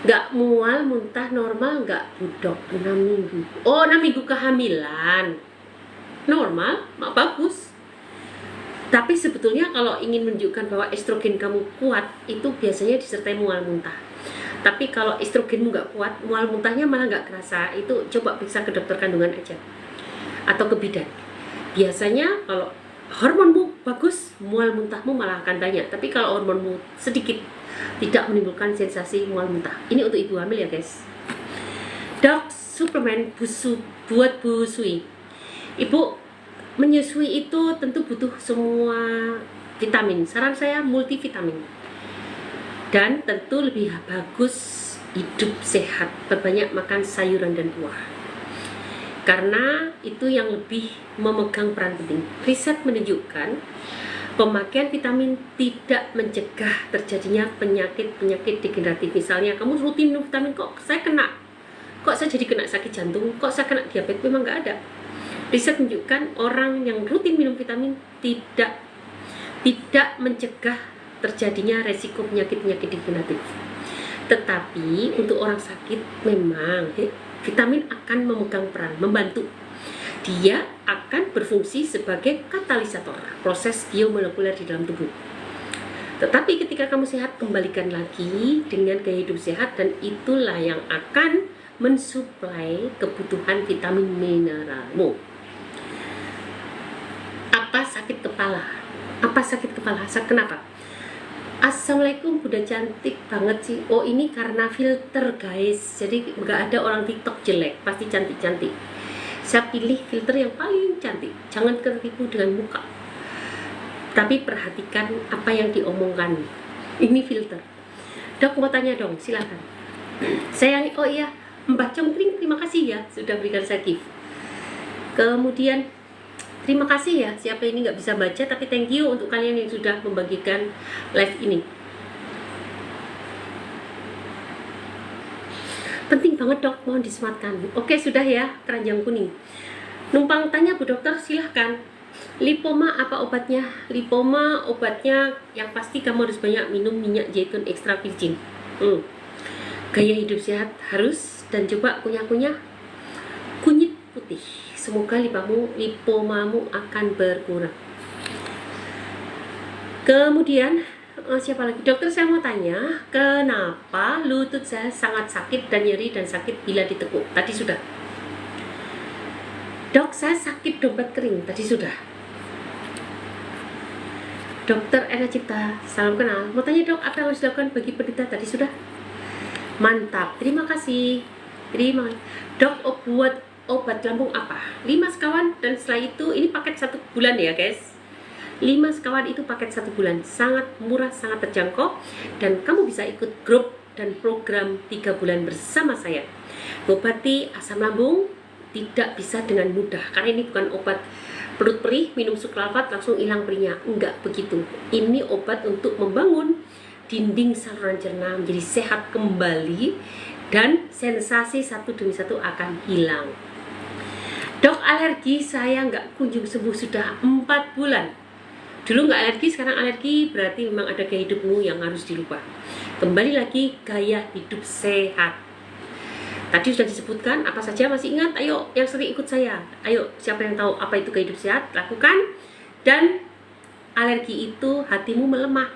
Nggak mual muntah normal, nggak budok 6 minggu. Oh, 6 minggu kehamilan normal, bagus. Tapi sebetulnya kalau ingin menunjukkan bahwa estrogen kamu kuat, itu biasanya disertai mual muntah. Tapi kalau estrogenmu nggak kuat, mual muntahnya malah nggak kerasa. Itu coba periksa ke dokter kandungan aja atau ke bidan. Biasanya kalau hormonmu bagus, mual muntahmu malah akan banyak. Tapi kalau hormonmu sedikit, tidak menimbulkan sensasi mual muntah. Ini untuk ibu hamil ya guys. Dok, suplemen buat busui. Ibu menyusui itu tentu butuh semua vitamin. Saran saya multivitamin. Dan tentu lebih bagus hidup sehat, berbanyak makan sayuran dan buah. Karena itu yang lebih memegang peran penting. Riset menunjukkan Pemakaian vitamin tidak mencegah terjadinya penyakit-penyakit degeneratif. Misalnya kamu rutin minum vitamin, kok saya jadi kena sakit jantung, kok saya kena diabetes. Memang nggak ada. Riset menunjukkan orang yang rutin minum vitamin tidak mencegah terjadinya resiko penyakit-penyakit degeneratif. Tetapi untuk orang sakit memang vitamin akan memegang peran, membantu. Dia akan berfungsi sebagai katalisator proses biomolekuler di dalam tubuh. Tetapi ketika kamu sehat, kembalikan lagi dengan gaya hidup sehat, dan itulah yang akan mensuplai kebutuhan vitamin mineralmu. Apa sakit kepala? Kenapa? Assalamualaikum, Bunda cantik banget sih. Oh, ini karena filter guys, jadi nggak ada orang TikTok jelek, pasti cantik-cantik. Saya pilih filter yang paling cantik. Jangan tertipu dengan muka, tapi perhatikan apa yang diomongkan. Ini filter. Dok, mau tanya dong, silakan. Saya, oh iya, Mbak Congkring, terima kasih ya sudah berikan saya gift. Kemudian terima kasih ya siapa ini nggak bisa baca, tapi thank you untuk kalian yang sudah membagikan live ini. Penting banget dok, mohon disematkan. Oke, sudah ya, keranjang kuning. Numpang tanya Bu Dokter, silahkan. Lipoma apa obatnya? Lipoma obatnya yang pasti kamu harus banyak minum minyak zaitun extra virgin. Gaya hidup sehat harus, dan coba kunyah-kunyah kunyit putih. Semoga lipomamu akan berkurang. Kemudian siapa lagi? Dokter, saya mau tanya, kenapa lutut saya sangat sakit dan nyeri dan sakit bila ditekuk? Tadi sudah. Dok, saya sakit dompet kering. Tadi sudah. Dokter Ena Cipta, salam kenal. Mau tanya dok, apa yang harus dilakukan bagi penderita? Tadi sudah. Mantap, terima kasih. Dok, buat obat lambung apa? 5 sekawan, dan setelah itu ini paket 1 bulan ya guys. 5 sekawan itu paket 1 bulan, sangat murah, sangat terjangkau, dan kamu bisa ikut grup dan program 3 bulan bersama saya. Obati asam lambung tidak bisa dengan mudah, karena ini bukan obat perut perih, minum suklavat langsung hilang perihnya, enggak begitu. Ini obat untuk membangun dinding saluran cerna menjadi sehat kembali, dan sensasi satu demi satu akan hilang. Dok, alergi saya nggak kunjung sembuh sudah 4 bulan. Dulu nggak alergi, sekarang alergi, berarti memang ada gaya hidupmu yang harus dirubah. Kembali lagi, gaya hidup sehat. Tadi sudah disebutkan, apa saja masih ingat? Ayo, yang sering ikut saya. Ayo, siapa yang tahu apa itu gaya hidup sehat? Lakukan. Dan alergi itu hatimu melemah.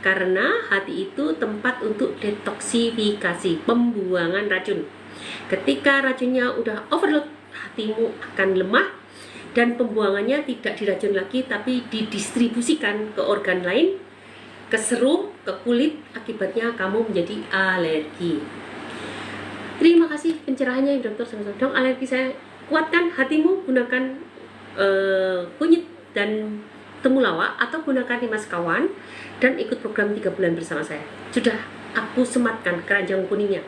Karena hati itu tempat untuk detoksifikasi, pembuangan racun. Ketika racunnya udah overload, hatimu akan lemah, dan pembuangannya tidak diracun lagi, tapi didistribusikan ke organ lain, ke serum, ke kulit. Akibatnya kamu menjadi alergi. Terima kasih pencerahannya ya dokter. Sama-sama dong, alergi saya. Kuatkan hatimu, gunakan kunyit dan temulawak, atau gunakan 5 sekawan, dan ikut program 3 bulan bersama saya. Sudah aku sematkan keranjang kuningnya.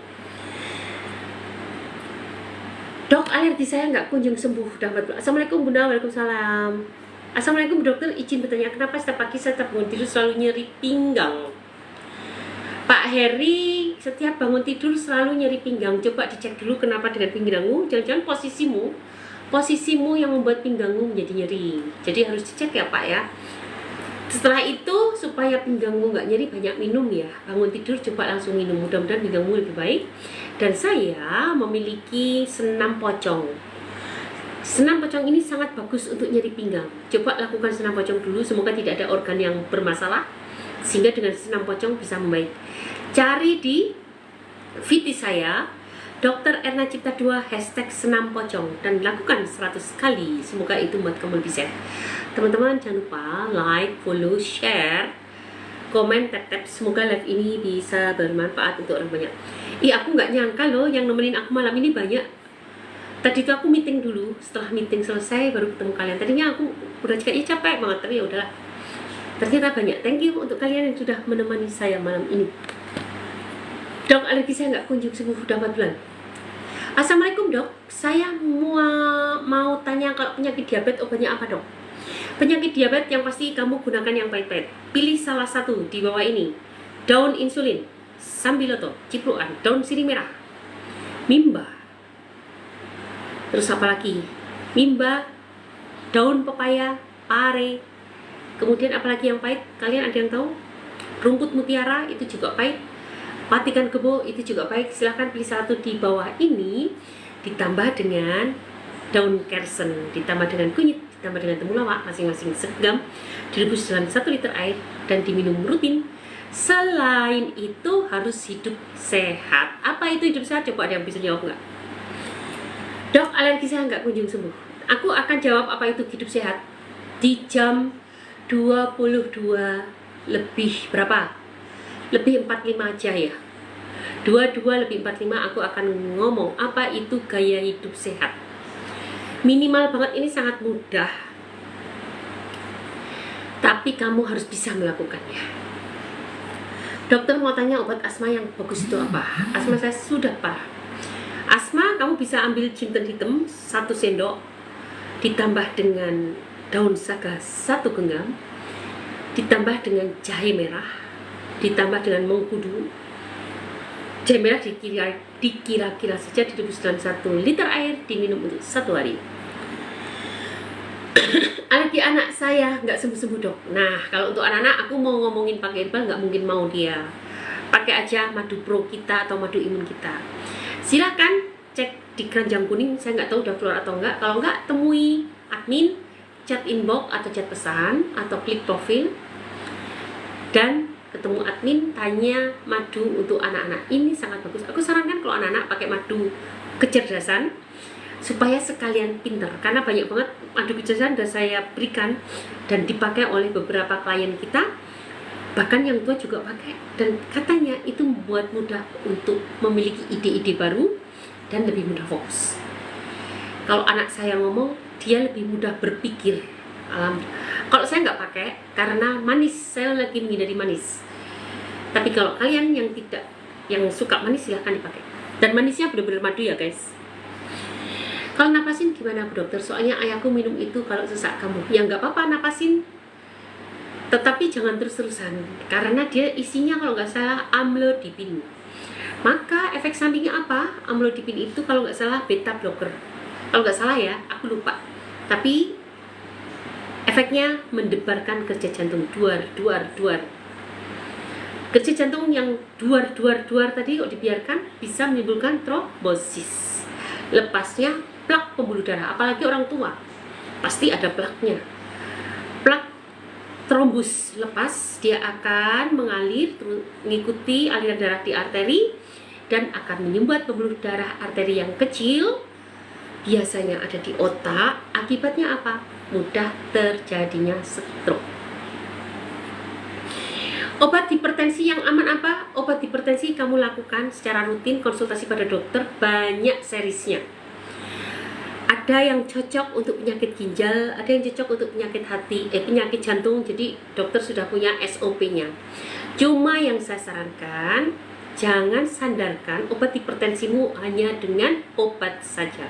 Dok, alergi saya nggak kunjung sembuh. Udah 4 bulan. Assalamualaikum Bunda, waalaikumsalam. Assalamualaikum dokter, izin bertanya, kenapa setiap pagi saya bangun tidur selalu nyeri pinggang? Pak Heri, setiap bangun tidur selalu nyeri pinggang. Coba dicek dulu kenapa dengan pinggangmu. Jangan-jangan posisimu yang membuat pinggangmu menjadi nyeri. Jadi harus dicek ya Pak ya. Setelah itu, supaya pinggangmu nggak nyeri, banyak minum ya. Bangun tidur coba langsung minum, mudah-mudahan pinggangmu lebih baik. Dan saya memiliki senam pocong. Senam pocong ini sangat bagus untuk nyeri pinggang. Coba lakukan senam pocong dulu, semoga tidak ada organ yang bermasalah, sehingga dengan senam pocong bisa membaik. Cari di VT saya, Dr. Erna Cipta 2 #senam pocong, dan lakukan 100 kali. Semoga itu membuat kamu lebih sehat. Teman-teman jangan lupa like, follow, share, komen, tap-tap. Semoga live ini bisa bermanfaat untuk orang banyak. Aku nggak nyangka loh yang nemenin aku malam ini banyak. Tadi itu aku meeting dulu, setelah meeting selesai baru ketemu kalian. Tadinya aku udah kayaknya capek banget, tapi ya udahlah. Ternyata banyak. Thank you untuk kalian yang sudah menemani saya malam ini. Dok, alergi saya nggak kunjung sembuh udah 4 bulan. Assalamualaikum dok, saya mau tanya kalau penyakit diabetes obatnya apa dok? Penyakit diabetes yang pasti kamu gunakan yang pahit-pahit. Pilih salah satu di bawah ini. Daun insulin, sambiloto, cipruan, daun sirih merah, mimba. Terus apa lagi? Mimba, daun pepaya, pare. Kemudian apalagi yang pahit? Kalian ada yang tahu? Rumput mutiara itu juga pahit. Patikan kebo itu juga pahit. Silahkan pilih satu di bawah ini. Ditambah dengan daun kersen, ditambah dengan kunyit, ditambah dengan temulawak, masing-masing segenggam, direbus dalam 1 liter air dan diminum rutin. Selain itu harus hidup sehat. Apa itu hidup sehat? Coba ada yang bisa jawab nggak? Dok, alergi saya nggak kunjung sembuh. Aku akan jawab apa itu hidup sehat di jam 22 lebih berapa? Lebih 45 aja ya. 22 lebih 45 aku akan ngomong apa itu gaya hidup sehat. Minimal banget, ini sangat mudah, tapi kamu harus bisa melakukannya. Dokter mau tanya obat asma yang bagus itu apa? Asma saya sudah parah. Asma kamu bisa ambil jinten hitam 1 sendok, ditambah dengan daun saga 1 genggam, ditambah dengan jahe merah, ditambah dengan mengkudu. Jahe merah dikira-kira saja, direbus dalam 1 liter air, diminum untuk 1 hari. Alergi anak saya nggak sembuh-sembuh dok. Nah, kalau untuk anak-anak aku mau ngomongin pakai herbal nggak mungkin mau dia. Pakai aja madu pro kita atau madu imun kita. Silakan cek di keranjang kuning, saya nggak tahu udah keluar atau enggak. Kalau enggak, temui admin, chat inbox atau chat pesan atau klik profil dan ketemu admin, tanya madu untuk anak-anak ini sangat bagus. Aku sarankan kalau anak-anak pakai madu kecerdasan supaya sekalian pinter, karena banyak banget madu kecerdasan sudah saya berikan dan dipakai oleh beberapa klien kita, bahkan yang tua juga pakai, dan katanya itu membuat mudah untuk memiliki ide-ide baru dan lebih mudah fokus. Kalau anak saya ngomong, dia lebih mudah berpikir. Kalau saya nggak pakai karena manis, saya lagi menghindari manis. Tapi kalau kalian yang tidak, yang suka manis, silahkan dipakai. Dan manisnya benar-benar madu ya guys. Kalau napasin gimana Bu Dokter? Soalnya ayahku minum itu kalau sesak kamu. Ya nggak apa-apa napasin, tetapi jangan terus-terusan, karena dia isinya kalau nggak salah amlodipin. Maka efek sampingnya apa? Amlodipin itu kalau nggak salah beta blocker. Kalau nggak salah ya, aku lupa. Tapi efeknya mendebarkan kerja jantung, duar. Kerja jantung yang duar tadi kalau dibiarkan bisa menimbulkan trombosis. Lepasnya plak pembuluh darah, apalagi orang tua pasti ada plaknya. Plak trombus lepas, dia akan mengalir mengikuti aliran darah di arteri dan akan menyumbat pembuluh darah arteri yang kecil, biasanya ada di otak. Akibatnya apa? Mudah terjadinya stroke. Obat hipertensi yang aman apa? Obat hipertensi kamu lakukan secara rutin, konsultasi pada dokter, banyak serisnya. Ada yang cocok untuk penyakit ginjal, ada yang cocok untuk penyakit hati, penyakit jantung. Jadi dokter sudah punya SOP-nya. Cuma yang saya sarankan, jangan sandarkan obat hipertensimu hanya dengan obat saja.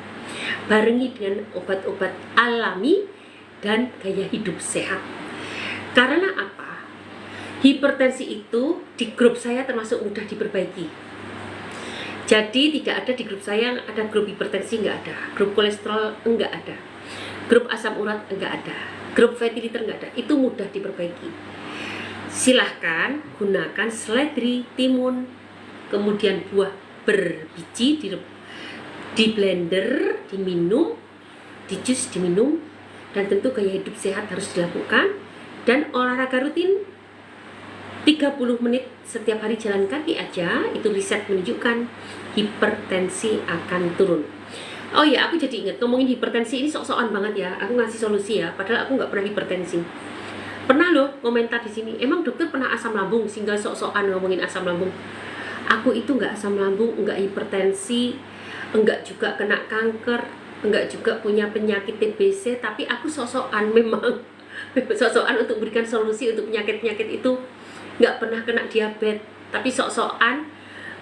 Barengi dengan obat-obat alami dan gaya hidup sehat. Karena apa? Hipertensi itu di grup saya termasuk mudah diperbaiki. Jadi tidak ada di grup saya ada grup hipertensi, nggak ada. Grup kolesterol nggak ada. Grup asam urat nggak ada. Grup fatty liver nggak ada. Itu mudah diperbaiki. Silahkan gunakan seledri, timun, kemudian buah berbiji di blender, diminum, di jus diminum, dan tentu gaya hidup sehat harus dilakukan, dan olahraga rutin 30 menit setiap hari, jalan kaki aja. Itu riset menunjukkan hipertensi akan turun. Oh ya, aku jadi ingat ngomongin hipertensi ini sok-sokan banget ya. Aku ngasih solusi ya, padahal aku nggak pernah hipertensi. Pernah loh komentar di sini, emang dokter pernah asam lambung sehingga sok-sokan ngomongin asam lambung. Aku itu nggak asam lambung, nggak hipertensi, nggak juga kena kanker, nggak juga punya penyakit TBC, tapi aku sok-sokan memang sok-sokan untuk berikan solusi untuk penyakit-penyakit itu. Nggak pernah kena diabetes, tapi sok-sokan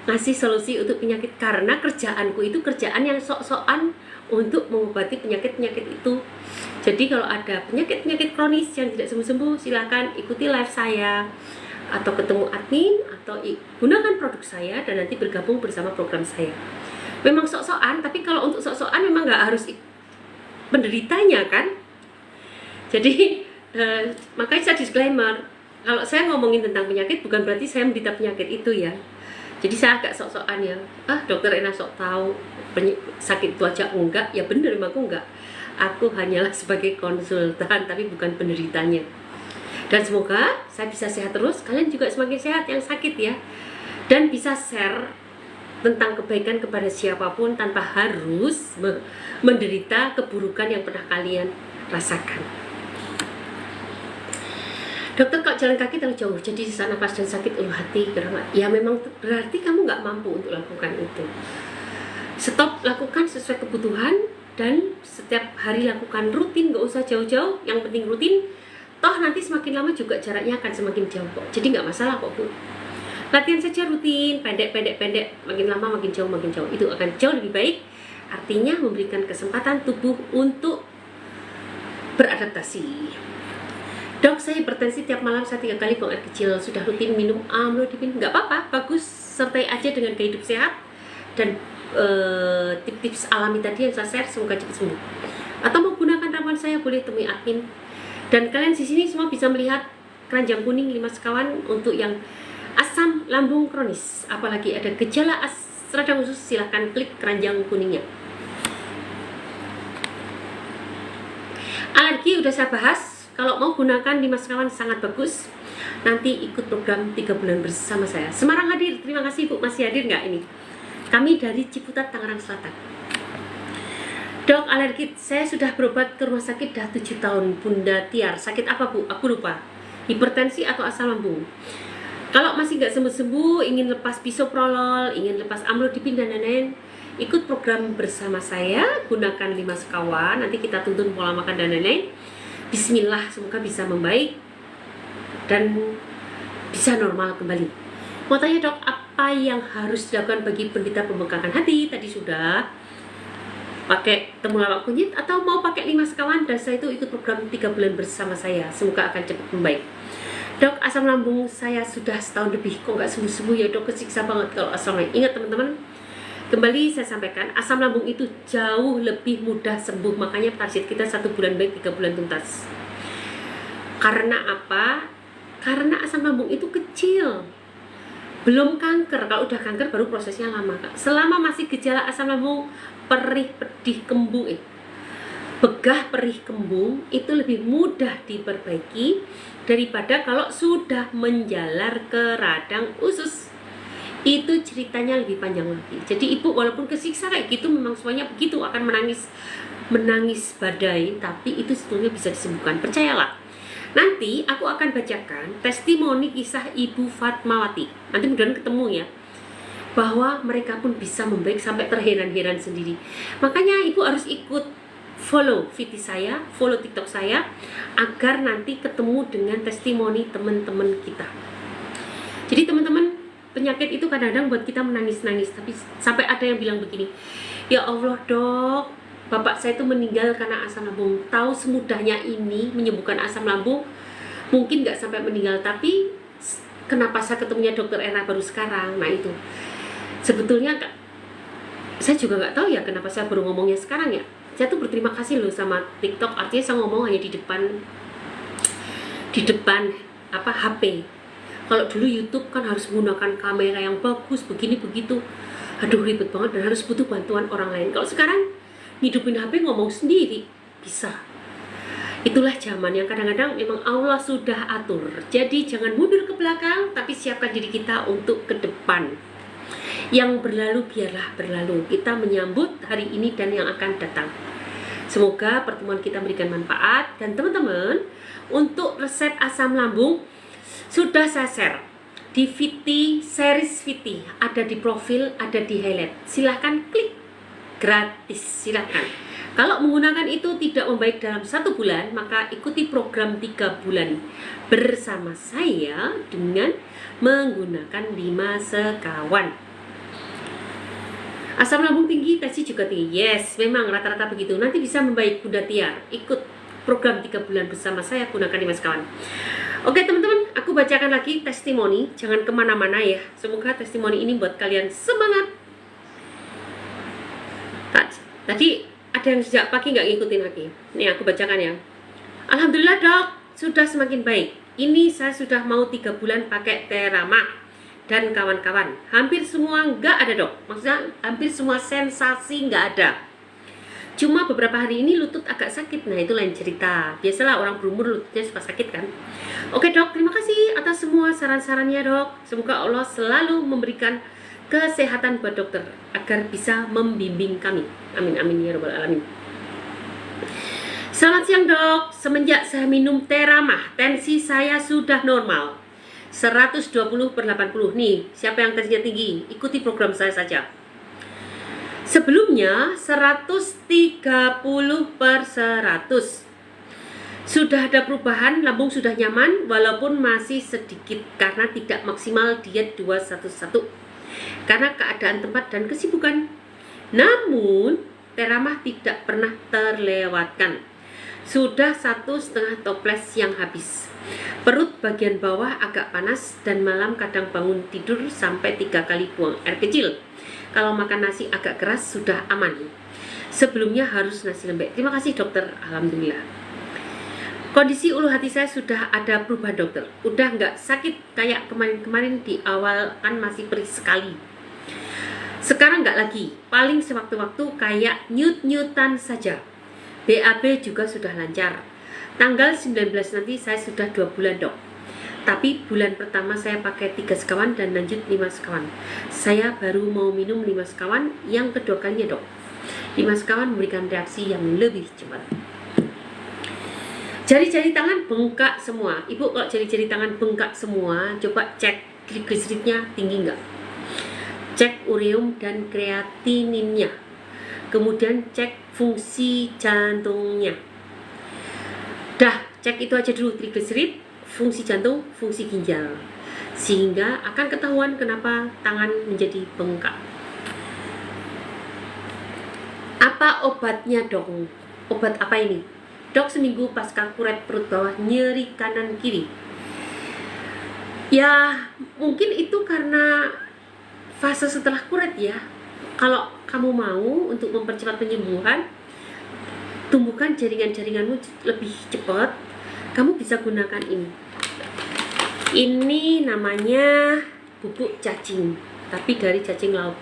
ngasih solusi untuk penyakit, karena kerjaanku itu kerjaan yang sok-sokan untuk mengobati penyakit-penyakit itu. Jadi kalau ada penyakit-penyakit kronis yang tidak sembuh-sembuh, silakan ikuti live saya atau ketemu admin atau gunakan produk saya dan nanti bergabung bersama program saya. Memang sok-sokan, tapi kalau untuk sok-sokan memang nggak harus penderitanya kan. Jadi makanya saya disclaimer, kalau saya ngomongin tentang penyakit bukan berarti saya menderita penyakit itu ya. Jadi saya agak sok-sokan ya, dokter Ena sok tahu sakit itu aja. Enggak, ya bener emang aku enggak. Aku hanyalah sebagai konsultan tapi bukan penderitanya. Dan semoga saya bisa sehat terus, kalian juga semakin sehat yang sakit ya. Dan bisa share tentang kebaikan kepada siapapun tanpa harus menderita keburukan yang pernah kalian rasakan. Dokter, kok jalan kaki terlalu jauh, jadi sesak nafas dan sakit ulu hati, ya memang berarti kamu nggak mampu untuk lakukan itu. Stop, lakukan sesuai kebutuhan dan setiap hari lakukan rutin, nggak usah jauh-jauh, yang penting rutin. Toh nanti semakin lama juga jaraknya akan semakin jauh kok, jadi nggak masalah kok Bu. Latihan saja rutin, pendek, makin lama makin jauh, itu akan jauh lebih baik. Artinya memberikan kesempatan tubuh untuk beradaptasi. Dok, saya hipertensi tiap malam saya 3 kali buang air kecil, sudah rutin minum amlodipin. Nggak apa-apa, bagus, sertai aja dengan gaya hidup sehat dan tips-tips alami tadi yang saya share, semoga cepat sembuh. Atau menggunakan ramuan saya boleh temui admin. Dan kalian di sini semua bisa melihat keranjang kuning 5 sekawan untuk yang asam lambung kronis. Apalagi ada gejala radang usus, silahkan klik keranjang kuningnya. Alergi udah saya bahas. Kalau mau gunakan 5 sekawan sangat bagus. Nanti ikut program 3 bulan bersama saya. Semarang hadir, terima kasih Bu. Masih hadir nggak ini? Kami dari Ciputat, Tangerang Selatan. Dok, alergi, saya sudah berobat ke rumah sakit dah 7 tahun. Bunda Tiar, sakit apa Bu? Aku lupa. Hipertensi atau asam lambung? Kalau masih nggak sembuh-sembuh, ingin lepas bisoprolol, ingin lepas amlodipin dan lain-lain, ikut program bersama saya, gunakan 5 sekawan, nanti kita tuntun pola makan dan lain-lain. Bismillah, semoga bisa membaik dan bisa normal kembali. Mau tanya dok, apa yang harus dilakukan bagi penderita pembengkakan hati? Tadi sudah pakai temulawak kunyit atau mau pakai 5 sekawan dan saya itu ikut program 3 bulan bersama saya, semoga akan cepat membaik. Dok, asam lambung saya sudah setahun lebih kok nggak sembuh-sembuh ya dok, kesiksa banget kalau asam lambung. Ingat teman-teman, kembali saya sampaikan, asam lambung itu jauh lebih mudah sembuh. Makanya target kita 1 bulan baik, 3 bulan tuntas. Karena apa? Karena asam lambung itu kecil, belum kanker. Kalau udah kanker baru prosesnya lama Kak. Selama masih gejala asam lambung, perih, pedih, kembung, begah, perih, kembung, itu lebih mudah diperbaiki daripada kalau sudah menjalar ke radang usus. Itu ceritanya lebih panjang lagi. Jadi ibu walaupun kesiksa kayak gitu, memang semuanya begitu, akan menangis badai, tapi itu sebetulnya bisa disembuhkan, percayalah. Nanti aku akan bacakan testimoni kisah Ibu Fatmawati, nanti mudah-mudahan ketemu ya, bahwa mereka pun bisa membaik sampai terheran-heran sendiri. Makanya ibu harus ikut follow VT saya, follow TikTok saya, agar nanti ketemu dengan testimoni teman-teman kita. Jadi teman-teman, penyakit itu kadang-kadang buat kita menangis-nangis, tapi sampai ada yang bilang begini, ya Allah dok, bapak saya itu meninggal karena asam lambung. Tahu semudahnya ini menyembuhkan asam lambung, mungkin nggak sampai meninggal, tapi kenapa saya ketemunya dokter Ena baru sekarang? Nah itu sebetulnya saya juga nggak tahu ya kenapa saya baru ngomongnya sekarang ya. Saya tuh berterima kasih loh sama TikTok, artinya saya ngomong hanya di depan HP. Kalau dulu YouTube kan harus menggunakan kamera yang bagus, begini begitu, aduh ribet banget dan harus butuh bantuan orang lain. Kalau sekarang hidupin HP, ngomong sendiri bisa. Itulah zaman yang kadang-kadang memang Allah sudah atur. Jadi jangan mundur ke belakang, tapi siapkan diri kita untuk ke depan. Yang berlalu biarlah berlalu. Kita menyambut hari ini dan yang akan datang. Semoga pertemuan kita memberikan manfaat. Dan teman-teman, untuk resep asam lambung sudah saya share di VT, series VT, ada di profil, ada di highlight. Silahkan klik, gratis, silahkan. Kalau menggunakan itu tidak membaik dalam 1 bulan, maka ikuti program 3 bulan bersama saya dengan menggunakan 5 sekawan. Asam lambung tinggi, tensi juga tinggi. Yes, memang rata-rata begitu. Nanti bisa membaik Bunda Tiar. Ikut program 3 bulan bersama saya, gunakan nih Mas kawan. Oke teman-teman, aku bacakan lagi testimoni. Jangan kemana-mana ya. Semoga testimoni ini buat kalian semangat. Tadi ada yang sejak pagi nggak ngikutin lagi. Nih aku bacakan ya. Alhamdulillah dok, sudah semakin baik. Ini saya sudah mau 3 bulan pakai Therama dan kawan-kawan. Hampir semua nggak ada dok. Maksudnya hampir semua sensasi nggak ada. Cuma beberapa hari ini lutut agak sakit. Nah itu lain cerita. Biasalah orang berumur lututnya suka sakit kan. Oke dok, terima kasih atas semua saran-sarannya dok. Semoga Allah selalu memberikan kesehatan buat dokter agar bisa membimbing kami. Amin amin ya rabbal alamin. Selamat siang dok. Semenjak saya minum Therama, tensi saya sudah normal 120/80. Nih, siapa yang tensinya tinggi? Ikuti program saya saja. Sebelumnya 130/100. Sudah ada perubahan, lambung sudah nyaman walaupun masih sedikit karena tidak maksimal diet 211 karena keadaan tempat dan kesibukan. Namun Therama tidak pernah terlewatkan. Sudah 1,5 toples yang habis. Perut bagian bawah agak panas dan malam kadang bangun tidur sampai 3 kali buang air kecil. Kalau makan nasi agak keras sudah aman. Sebelumnya harus nasi lembek. Terima kasih dokter. Alhamdulillah. Kondisi ulu hati saya sudah ada perubahan dokter. Udah nggak sakit kayak kemarin-kemarin, di awal kan masih perih sekali. Sekarang nggak lagi. Paling sewaktu-waktu kayak nyut-nyutan saja. BAB juga sudah lancar. Tanggal 19 nanti saya sudah 2 bulan dok. Tapi bulan pertama saya pakai 3 sekawan dan lanjut 5 sekawan. Saya baru mau minum 5 sekawan yang kedua kalinya dok. 5 sekawan memberikan reaksi yang lebih cepat. Jari-jari tangan bengkak semua. Ibu kalau jari-jari tangan bengkak semua, coba cek trigliseridnya tinggi nggak. Cek ureum dan kreatininnya. Kemudian cek fungsi jantungnya. Dah, cek itu aja dulu, trigliserid, fungsi jantung, fungsi ginjal. Sehingga akan ketahuan kenapa tangan menjadi bengkak. Apa obatnya dong? Obat apa ini? Dok, seminggu pasca kuret perut bawah nyeri kanan kiri. Ya, mungkin itu karena fase setelah kuret ya. Kalau kamu mau untuk mempercepat penyembuhan, tumbuhkan jaringan-jaringanmu lebih cepat, kamu bisa gunakan ini. Ini namanya bubuk cacing, tapi dari cacing laut.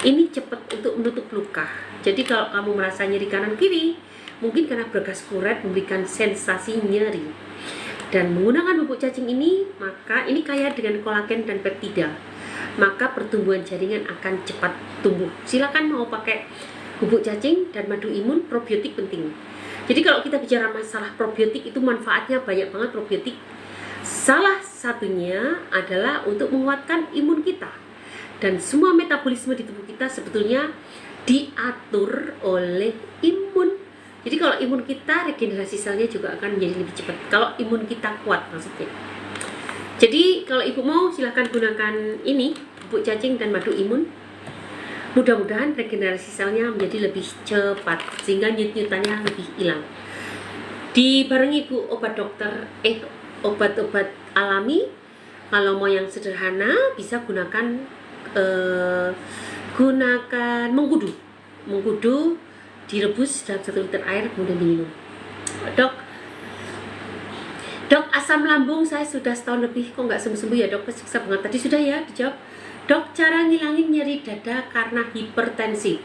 Ini cepat untuk menutup luka. Jadi kalau kamu merasa nyeri kanan kiri, mungkin karena bekas kuret memberikan sensasi nyeri. Dan menggunakan bubuk cacing ini, maka ini kaya dengan kolagen dan peptida. Maka pertumbuhan jaringan akan cepat tumbuh. Silakan mau pakai bubuk cacing dan madu imun. Probiotik penting. Jadi kalau kita bicara masalah probiotik, itu manfaatnya banyak banget probiotik. Salah satunya adalah untuk menguatkan imun kita. Dan semua metabolisme di tubuh kita sebetulnya diatur oleh imun. Jadi kalau imun kita, regenerasi selnya juga akan menjadi lebih cepat. Kalau imun kita kuat maksudnya. Jadi kalau ibu mau, silahkan gunakan ini, bubuk cacing dan madu imun. Mudah-mudahan regenerasi selnya menjadi lebih cepat, sehingga nyut-nyutannya lebih hilang. Dibarengi bu obat dokter, obat-obat alami. Kalau mau yang sederhana, bisa gunakan mengkudu. Mengkudu direbus dalam 1 liter air kemudian diminum. Dok, asam lambung saya sudah setahun lebih kok nggak sembuh-sembuh ya dok, kesiksa banget. Tadi sudah ya dijawab. Dok, cara ngilangin nyeri dada karena hipertensi.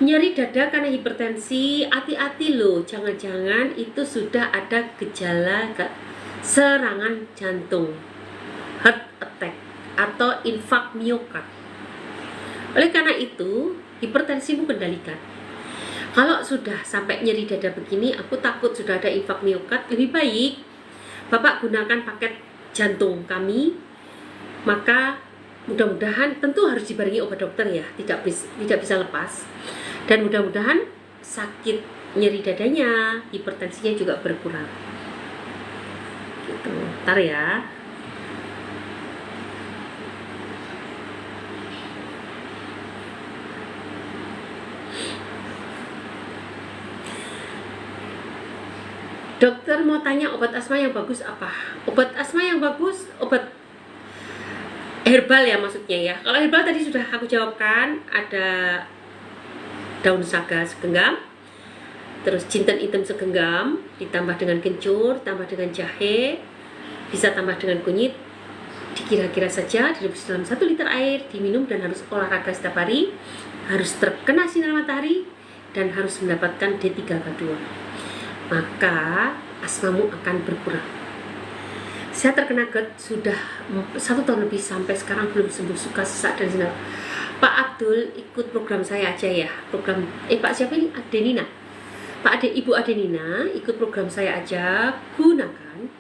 Nyeri dada karena hipertensi, hati-hati loh, jangan-jangan itu sudah ada gejala serangan jantung, heart attack atau infark miokard. Oleh karena itu, hipertensimu kendalikan. Kalau sudah sampai nyeri dada begini, aku takut sudah ada infark miokard, lebih baik Bapak gunakan paket jantung kami. Maka mudah-mudahan tentu harus dibarengi obat dokter ya, tidak bisa lepas. Dan mudah-mudahan sakit nyeri dadanya, hipertensinya juga berkurang. Gitu. Ntar ya. Dokter mau tanya obat asma yang bagus apa? Obat asma yang bagus, obat herbal ya maksudnya ya. Kalau herbal tadi sudah aku jawabkan, ada daun saga segenggam, terus jinten hitam segenggam, ditambah dengan kencur, tambah dengan jahe, bisa tambah dengan kunyit, dikira-kira saja, direbus dalam 1 liter air, diminum dan harus olahraga setiap hari, harus terkena sinar matahari, dan harus mendapatkan D3K2. Maka asmamu akan berkurang. Saya terkena GERD sudah 1 tahun lebih, sampai sekarang belum sembuh, suka sesak dan sinar. Pak Abdul ikut program saya aja ya, program Pak siapa ini? Adenina. Ibu Adenina ikut program saya aja, gunakan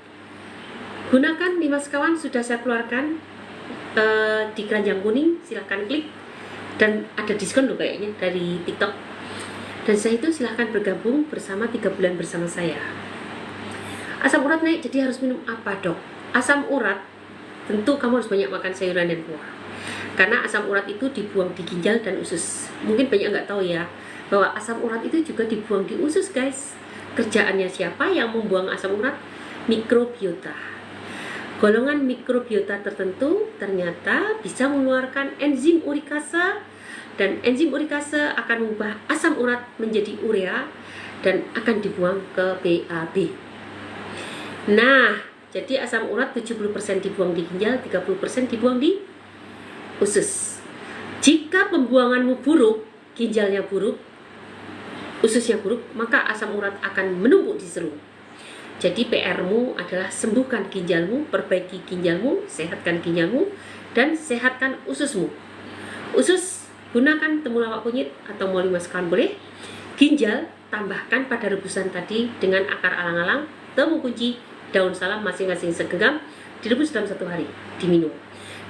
5 sekawan sudah saya keluarkan di keranjang kuning, silahkan klik, dan ada diskon loh kayaknya dari TikTok. Dan saya itu silahkan bergabung bersama 3 bulan bersama saya. Asam urat naik, jadi harus minum apa dok? Asam urat, tentu kamu harus banyak makan sayuran dan buah. Karena asam urat itu dibuang di ginjal dan usus. Mungkin banyak nggak tahu ya, bahwa asam urat itu juga dibuang di usus guys. Kerjaannya siapa yang membuang asam urat? Mikrobiota. Golongan mikrobiota tertentu ternyata bisa mengeluarkan enzim urikase, dan enzim urikase akan mengubah asam urat menjadi urea dan akan dibuang ke BAB. Nah, jadi asam urat 70% dibuang di ginjal, 30% dibuang di usus. Jika pembuanganmu buruk, ginjalnya buruk, ususnya buruk, maka asam urat akan menumpuk di serum. Jadi PR-mu adalah sembuhkan ginjalmu, perbaiki ginjalmu, sehatkan ginjalmu, dan sehatkan ususmu. Usus, gunakan temulawak kunyit atau mau 5 sekawan boleh. Ginjal, tambahkan pada rebusan tadi dengan akar alang-alang, temu kunci, daun salam masing-masing segenggam, direbus dalam 1 hari, diminum.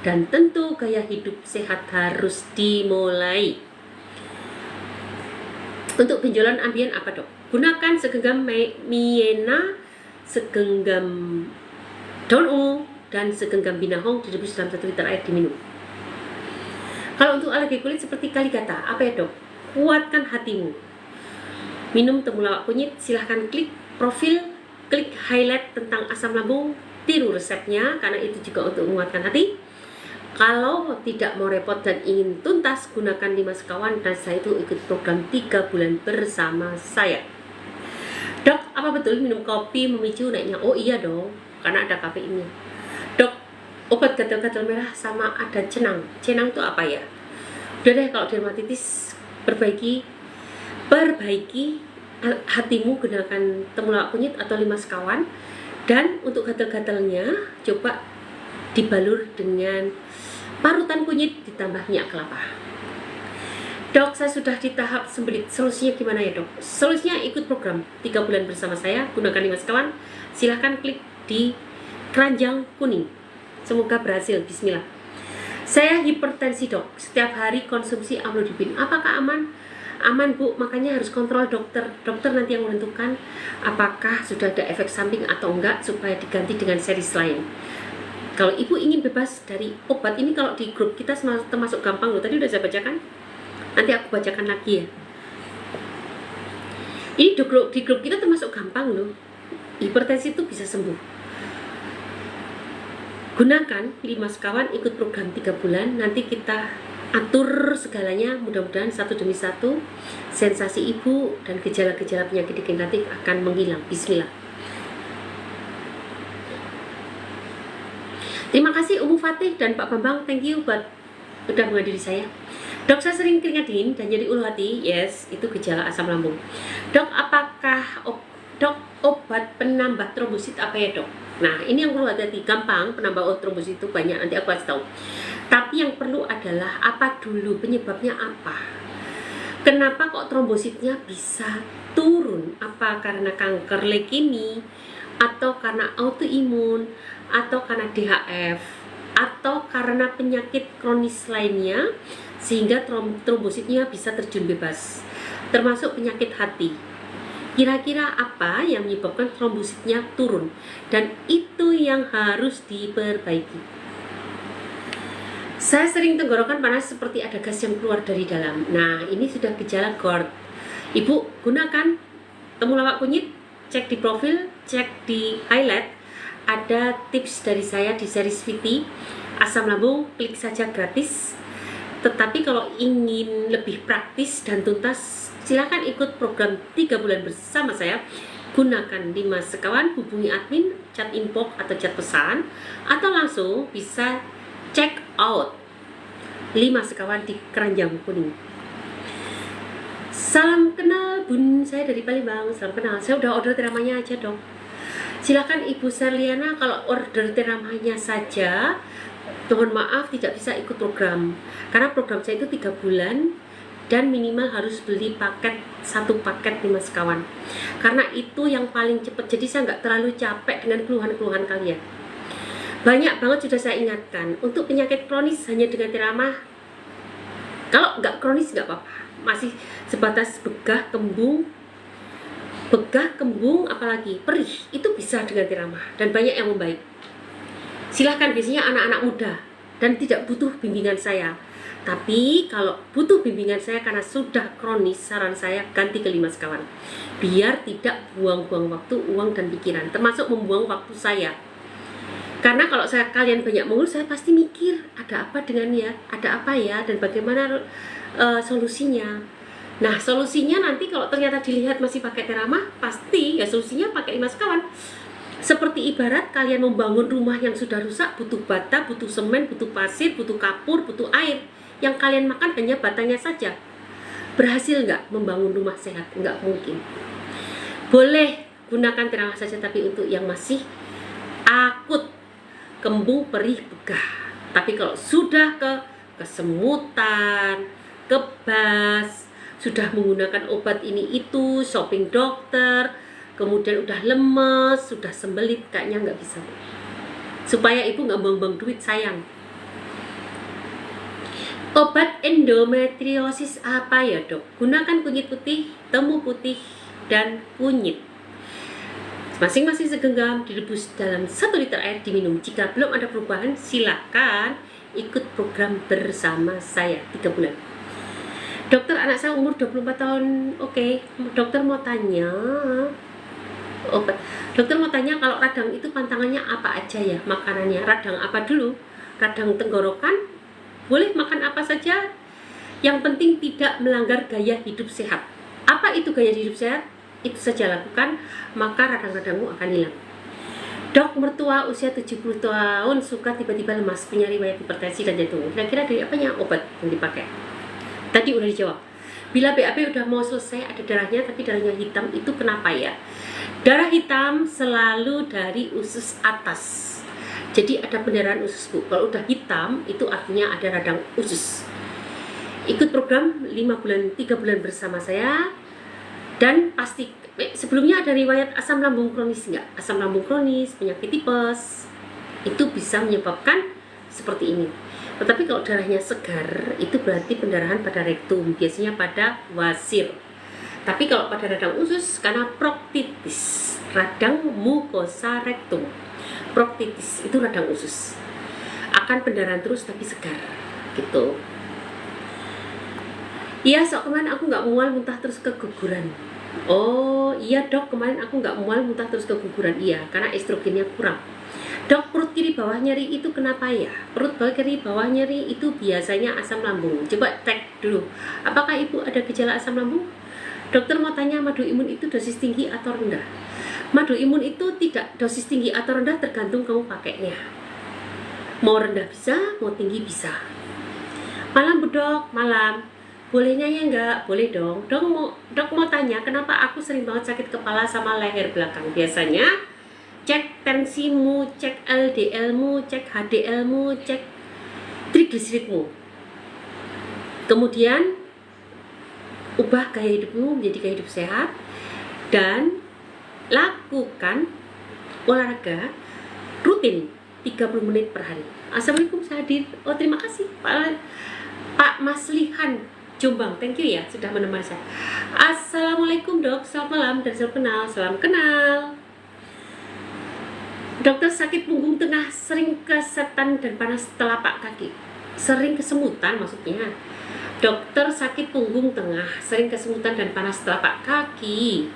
Dan tentu gaya hidup sehat harus dimulai. Untuk benjolan ambien apa dok? Gunakan segenggam miena, segenggam daun ungu, dan segenggam binahong, direbus dalam 1 liter air, diminum. Kalau untuk alergi kulit seperti kaligata, apa ya dok? Kuatkan hatimu. Minum temulawak kunyit, silahkan klik profil, klik highlight tentang asam lambung, tiru resepnya karena itu juga untuk menguatkan hati. Kalau tidak mau repot dan ingin tuntas, gunakan 5 sekawan dan saya itu ikut program 3 bulan bersama saya. Dok, apa betul minum kopi memicu naiknya? Oh iya dong, karena ada kafeinnya. Dok, obat gatal-gatal merah sama ada cenang. Cenang itu apa ya? Udah deh, kalau dermatitis perbaiki hatimu, gunakan temulawak kunyit atau 5 sekawan. Dan untuk gatal-gatalnya coba dibalur dengan parutan kunyit ditambah minyak kelapa. Dok, saya sudah di tahap sembelit, solusinya gimana ya dok? Solusinya ikut program 3 bulan bersama saya, gunakan 5 sekawan, silahkan klik di keranjang kuning. Semoga berhasil, bismillah. Saya hipertensi dok, setiap hari konsumsi amlodipin, apakah aman? Aman bu, makanya harus kontrol dokter. Dokter nanti yang menentukan apakah sudah ada efek samping atau enggak, supaya diganti dengan series lain. Kalau ibu ingin bebas dari obat ini, kalau di grup kita termasuk gampang loh, tadi udah saya bacakan, nanti aku bacakan lagi ya. Ini di grup kita termasuk gampang loh, hipertensi itu bisa sembuh. Gunakan 5 sekawan, ikut program 3 bulan, nanti kita atur segalanya, mudah-mudahan satu demi satu sensasi ibu dan gejala-gejala penyakit degeneratif akan menghilang. Bismillah. Terima kasih Umu Fatih dan Pak Bambang, thank you buat udah menghadiri saya. Dok, saya sering keringat dingin dan jadi ulu hati. Yes, itu gejala asam lambung. Dok, apakah obat penambah trombosit apa ya dok? Nah, ini yang perlu hati-hati. Gampang, penambah trombosit itu banyak, nanti aku kasih tahu. Tapi yang perlu adalah apa dulu, penyebabnya apa? Kenapa kok trombositnya bisa turun? Apa karena kanker leukemia, atau karena autoimun, atau karena DHF, atau karena penyakit kronis lainnya sehingga trombositnya bisa terjun bebas, termasuk penyakit hati. Kira-kira apa yang menyebabkan trombositnya turun? Dan itu yang harus diperbaiki. Saya sering tenggorokan panas seperti ada gas yang keluar dari dalam. Nah, ini sudah gejala GERD. Ibu gunakan temulawak kunyit, cek di profil, cek di highlight, ada tips dari saya di series VT asam lambung, klik saja gratis. Tetapi kalau ingin lebih praktis dan tuntas, silakan ikut program 3 bulan bersama saya. Gunakan 5 sekawan, hubungi admin, chat inbox atau chat pesan, atau langsung bisa check out 5 sekawan di Keranjang Kuning. Salam kenal bun, saya dari Palembang. Salam kenal, saya udah order tiramanya aja dong. Silakan Ibu Serliana, kalau order tiramanya saja, mohon maaf tidak bisa ikut program, karena program saya itu 3 bulan dan minimal harus beli paket, 1 paket 5 sekawan, karena itu yang paling cepat. Jadi saya nggak terlalu capek dengan keluhan-keluhan kalian. Banyak banget sudah saya ingatkan, untuk penyakit kronis hanya dengan tiramah. Kalau nggak kronis nggak apa-apa, masih sebatas begah, kembung, apalagi perih, itu bisa dengan tiramah dan banyak yang membaik. Silahkan, biasanya anak-anak muda dan tidak butuh bimbingan saya. Tapi kalau butuh bimbingan saya karena sudah kronis, saran saya ganti ke 5 sekawan, biar tidak buang-buang waktu, uang dan pikiran, termasuk membuang waktu saya. Karena kalau kalian banyak mengurus, saya pasti mikir ada apa dengannya, ada apa ya, dan bagaimana solusinya. Nah, solusinya nanti kalau ternyata dilihat masih pakai tiramah, pasti ya solusinya pakai 5 sekawan. Seperti ibarat kalian membangun rumah yang sudah rusak, butuh bata, butuh semen, butuh pasir, butuh kapur, butuh air. Yang kalian makan hanya batanya saja. Berhasil nggak membangun rumah sehat? Nggak mungkin. Boleh gunakan tiramah saja, tapi untuk yang masih akut, kembung, perih, begah. Tapi kalau sudah kesemutan, kebas, sudah menggunakan obat ini itu, shopping dokter, kemudian udah lemes, sudah sembelit, kayaknya nggak bisa. Supaya ibu nggak buang-buang duit, sayang. Obat endometriosis apa ya dok? Gunakan kunyit putih, temu putih, dan kunyit. Masing-masing segenggam, direbus dalam 1 liter air, diminum. Jika belum ada perubahan, silakan ikut program bersama saya 3 bulan. Dokter, anak saya umur 24 tahun. Oke, dokter mau tanya obat. Dokter mau tanya, kalau radang itu pantangannya apa aja ya makanannya? Radang apa dulu? Radang tenggorokan? Boleh makan apa saja, yang penting tidak melanggar gaya hidup sehat. Apa itu gaya hidup sehat? Itu saja lakukan, maka radang-radangmu akan hilang. Dok, mertua usia 70 tahun suka tiba-tiba lemas, punya riwayat hipertensi dan jantung. Kira-kira dari apanya obat yang dipakai? Tadi udah dijawab. Bila BAB udah mau selesai, ada darahnya tapi darahnya hitam, itu kenapa ya? Darah hitam selalu dari usus atas. Jadi ada pendarahan usus, Bu. Kalau udah hitam, itu artinya ada radang usus. Ikut program 3 bulan bersama saya. Dan pasti, sebelumnya ada riwayat asam lambung kronis nggak? Asam lambung kronis, penyakit tipes, itu bisa menyebabkan seperti ini. Tetapi kalau darahnya segar, itu berarti pendarahan pada rektum, biasanya pada wasir. Tapi kalau pada radang usus, karena proktitis, radang mukosa rektum. Proktitis itu radang usus, akan pendarahan terus tapi segar gitu. Iya, kemarin aku nggak mual, muntah terus keguguran. Oh iya dok, kemarin aku nggak mual, muntah terus keguguran. Iya, karena estrogennya kurang. Dok, perut kiri bawah nyeri itu kenapa ya? Perut kiri bawah nyeri itu biasanya asam lambung. Coba cek dulu, apakah ibu ada gejala asam lambung? Dokter mau tanya, madu imun itu dosis tinggi atau rendah? Madu imun itu tidak dosis tinggi atau rendah, tergantung kamu pakainya. Mau rendah bisa, mau tinggi bisa. Malam Bu Dok, malam. Bolehnya ya enggak? Boleh dong. Dok mau tanya, kenapa aku sering banget sakit kepala sama leher belakang? Biasanya cek tensimu, cek LDL-mu, cek HDL-mu, cek trigliseridmu. Kemudian ubah gaya hidupmu menjadi gaya hidup sehat dan lakukan olahraga rutin 30 menit per hari. Assalamualaikum, saya hadir. Oh, terima kasih Pak Maslihan Jombang, thank you ya sudah menemani saya. Assalamualaikum dok, selamat malam dan salam kenal. Salam kenal. Dokter, sakit punggung tengah, sering kesetan dan panas telapak kaki. Sering kesemutan maksudnya. Dokter, sakit punggung tengah, sering kesemutan dan panas telapak kaki.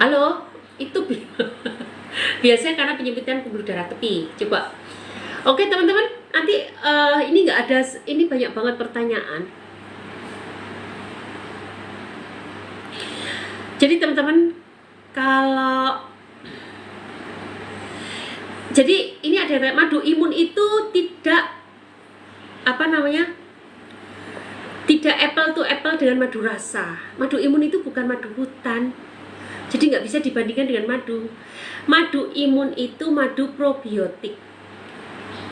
Halo, itu biasanya karena penyempitan pembuluh darah tepi. Coba. Oke teman-teman, nanti ini nggak ada, ini banyak banget pertanyaan. Jadi teman-teman, jadi ini ada madu imun itu tidak tidak apple to apple dengan madu rasa. Madu imun itu bukan madu hutan, jadi nggak bisa dibandingkan dengan madu. Madu imun itu madu probiotik,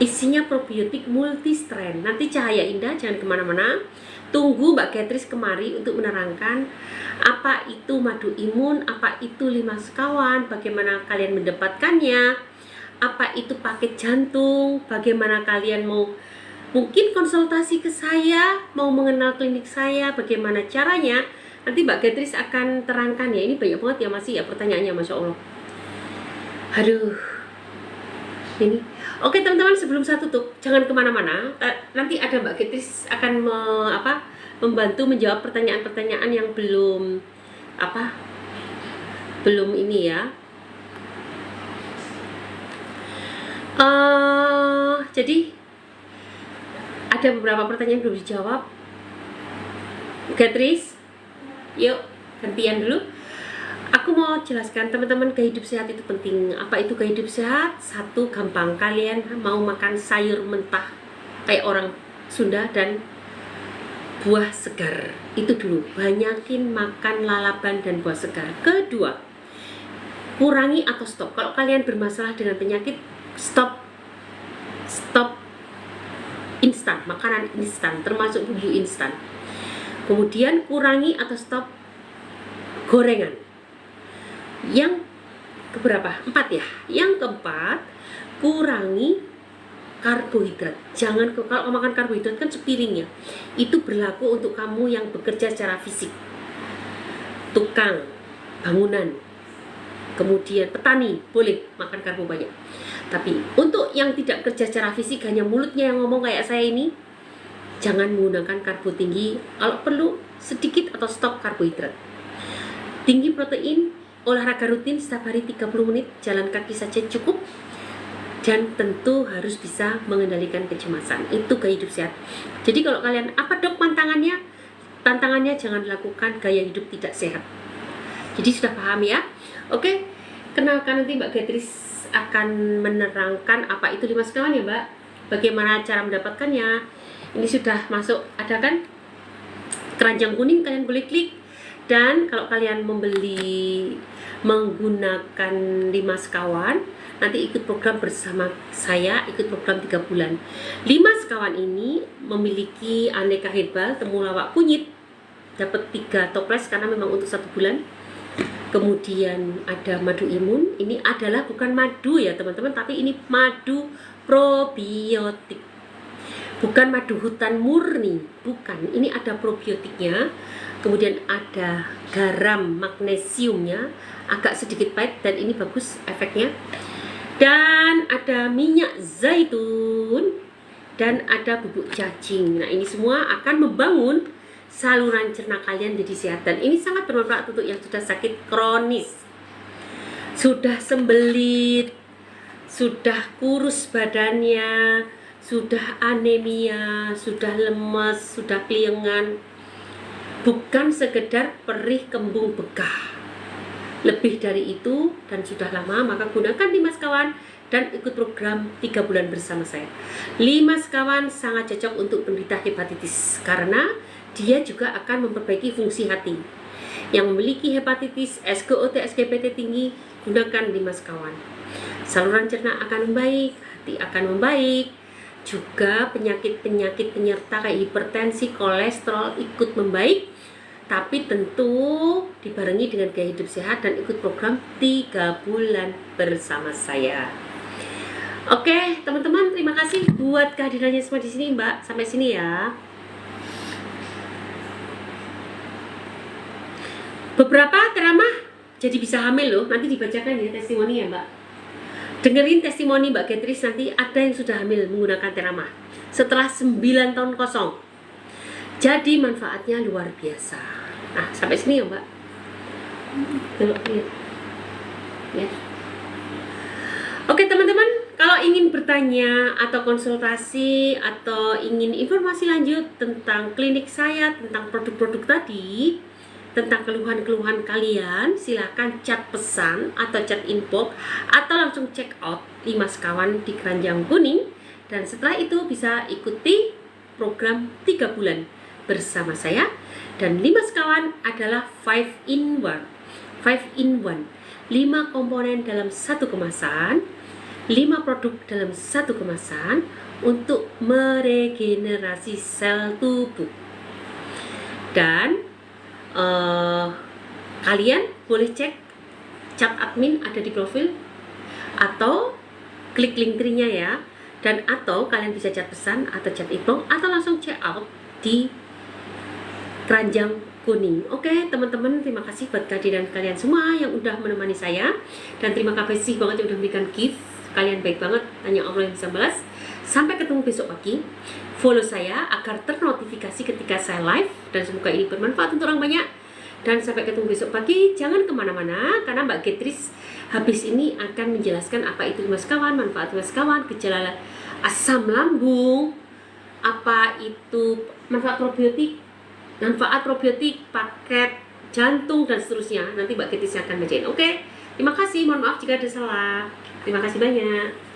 isinya probiotik multistrain. Nanti Cahaya Indah jangan kemana-mana, tunggu Mbak Getris kemari untuk menerangkan apa itu madu imun, apa itu 5 sekawan, bagaimana kalian mendapatkannya, apa itu paket jantung, bagaimana kalian mau mungkin konsultasi ke saya, mau mengenal klinik saya, bagaimana caranya. Nanti Mbak Getris akan terangkan ya. Ini banyak banget ya masih ya pertanyaannya, Masya Allah. Aduh, ini oke teman-teman, sebelum saya tutup jangan kemana-mana. Nanti ada Mbak Getris akan membantu menjawab pertanyaan-pertanyaan yang belum ini ya. Jadi ada beberapa pertanyaan belum dijawab. Getris, yuk gantian dulu. Aku mau jelaskan teman-teman, gaya hidup sehat itu penting. Apa itu gaya hidup sehat? Satu, gampang, kalian mau makan sayur mentah kayak orang Sunda dan buah segar. Itu dulu, banyakin makan lalapan dan buah segar. Kedua, kurangi atau stop. Kalau kalian bermasalah dengan penyakit, stop instan, makanan instan, termasuk bumbu instan. Kemudian kurangi atau stop gorengan. Yang keberapa? 4 ya. Yang keempat, kurangi karbohidrat. Jangan, kalau makan karbohidrat kan sepiring ya. Itu berlaku untuk kamu yang bekerja secara fisik, tukang bangunan, kemudian petani, boleh makan karbo banyak. Tapi untuk yang tidak kerja secara fisik, hanya mulutnya yang ngomong kayak saya ini, jangan menggunakan karbo tinggi. Kalau perlu sedikit atau stop karbohidrat. Tinggi protein, olahraga rutin setiap hari 30 menit, jalan kaki saja cukup. Dan tentu harus bisa mengendalikan kecemasan. Itu gaya hidup sehat. Jadi kalau kalian, apa dok tantangannya? Tantangannya jangan lakukan gaya hidup tidak sehat. Jadi sudah paham ya? Oke, kenalkan, nanti Mbak Getris akan menerangkan apa itu 5 sekawan ya Mbak. Bagaimana cara mendapatkannya. Ini sudah masuk, ada kan keranjang kuning, kalian boleh klik. Dan kalau kalian menggunakan 5 sekawan, nanti ikut program bersama saya, ikut program 3 bulan. 5 sekawan ini memiliki aneka herbal, temulawak kunyit, dapat 3 toples karena memang untuk 1 bulan. Kemudian ada madu imun, ini adalah bukan madu ya teman-teman, tapi ini madu probiotik, bukan madu hutan murni, bukan. Ini ada probiotiknya. Kemudian ada garam magnesiumnya, agak sedikit pahit dan ini bagus efeknya. Dan ada minyak zaitun dan ada bubuk cacing. Nah ini semua akan membangun saluran cerna kalian jadi sehat, dan ini sangat bermanfaat untuk yang sudah sakit kronis, sudah sembelit, sudah kurus badannya, sudah anemia, sudah lemes, sudah keliengan, bukan sekedar perih kembung bekah, lebih dari itu dan sudah lama. Maka gunakan 5 sekawan dan ikut program 3 bulan bersama saya. 5 sekawan sangat cocok untuk penderita hepatitis karena dia juga akan memperbaiki fungsi hati. Yang memiliki hepatitis, SGOT, SGPT tinggi, gunakan 5 sekawan. Saluran cerna akan membaik, hati akan membaik, juga penyakit-penyakit penyerta kayak hipertensi, kolesterol ikut membaik. Tapi tentu dibarengi dengan gaya hidup sehat dan ikut program 3 bulan bersama saya. Oke, teman-teman, terima kasih buat kehadirannya semua di sini, Mbak. Sampai sini ya. Beberapa ceramah jadi bisa hamil loh. Nanti dibacakan ya testimoni ya Mbak. Dengerin testimoni Mbak Getris, nanti ada yang sudah hamil menggunakan ceramah setelah 9 tahun kosong. Jadi manfaatnya luar biasa. Nah sampai sini ya Mbak. Lihat. ya. Oke teman-teman, kalau ingin bertanya atau konsultasi atau ingin informasi lanjut tentang klinik saya, tentang produk-produk tadi, tentang keluhan-keluhan kalian, silakan chat pesan atau chat inbox atau langsung check out 5 sekawan di Keranjang Kuning. Dan setelah itu bisa ikuti program 3 bulan bersama saya. Dan 5 sekawan adalah 5 in 1. 5 in 1. 5 komponen dalam satu kemasan, 5 produk dalam satu kemasan untuk meregenerasi sel tubuh. Dan kalian boleh cek chat admin ada di profil atau klik link tree-nya ya, dan atau kalian bisa chat pesan atau chat inbox atau langsung check out di Keranjang Kuning. Oke teman-teman, terima kasih buat kehadiran kalian semua yang udah menemani saya, dan terima kasih banget yang udah memberikan gift. Kalian baik banget, hanya Allah yang bisa balas. Sampai ketemu besok pagi. Follow saya agar ternotifikasi ketika saya live, dan semoga ini bermanfaat untuk orang banyak. Dan sampai ketemu besok pagi. Jangan kemana-mana, karena Mbak Getris habis ini akan menjelaskan apa itu 5 sekawan, manfaat 5 sekawan, gejala asam lambung, apa itu manfaat probiotik, paket jantung, dan seterusnya. Nanti Mbak Getris akan bacain. Oke, terima kasih. Mohon maaf jika ada salah. Terima kasih banyak.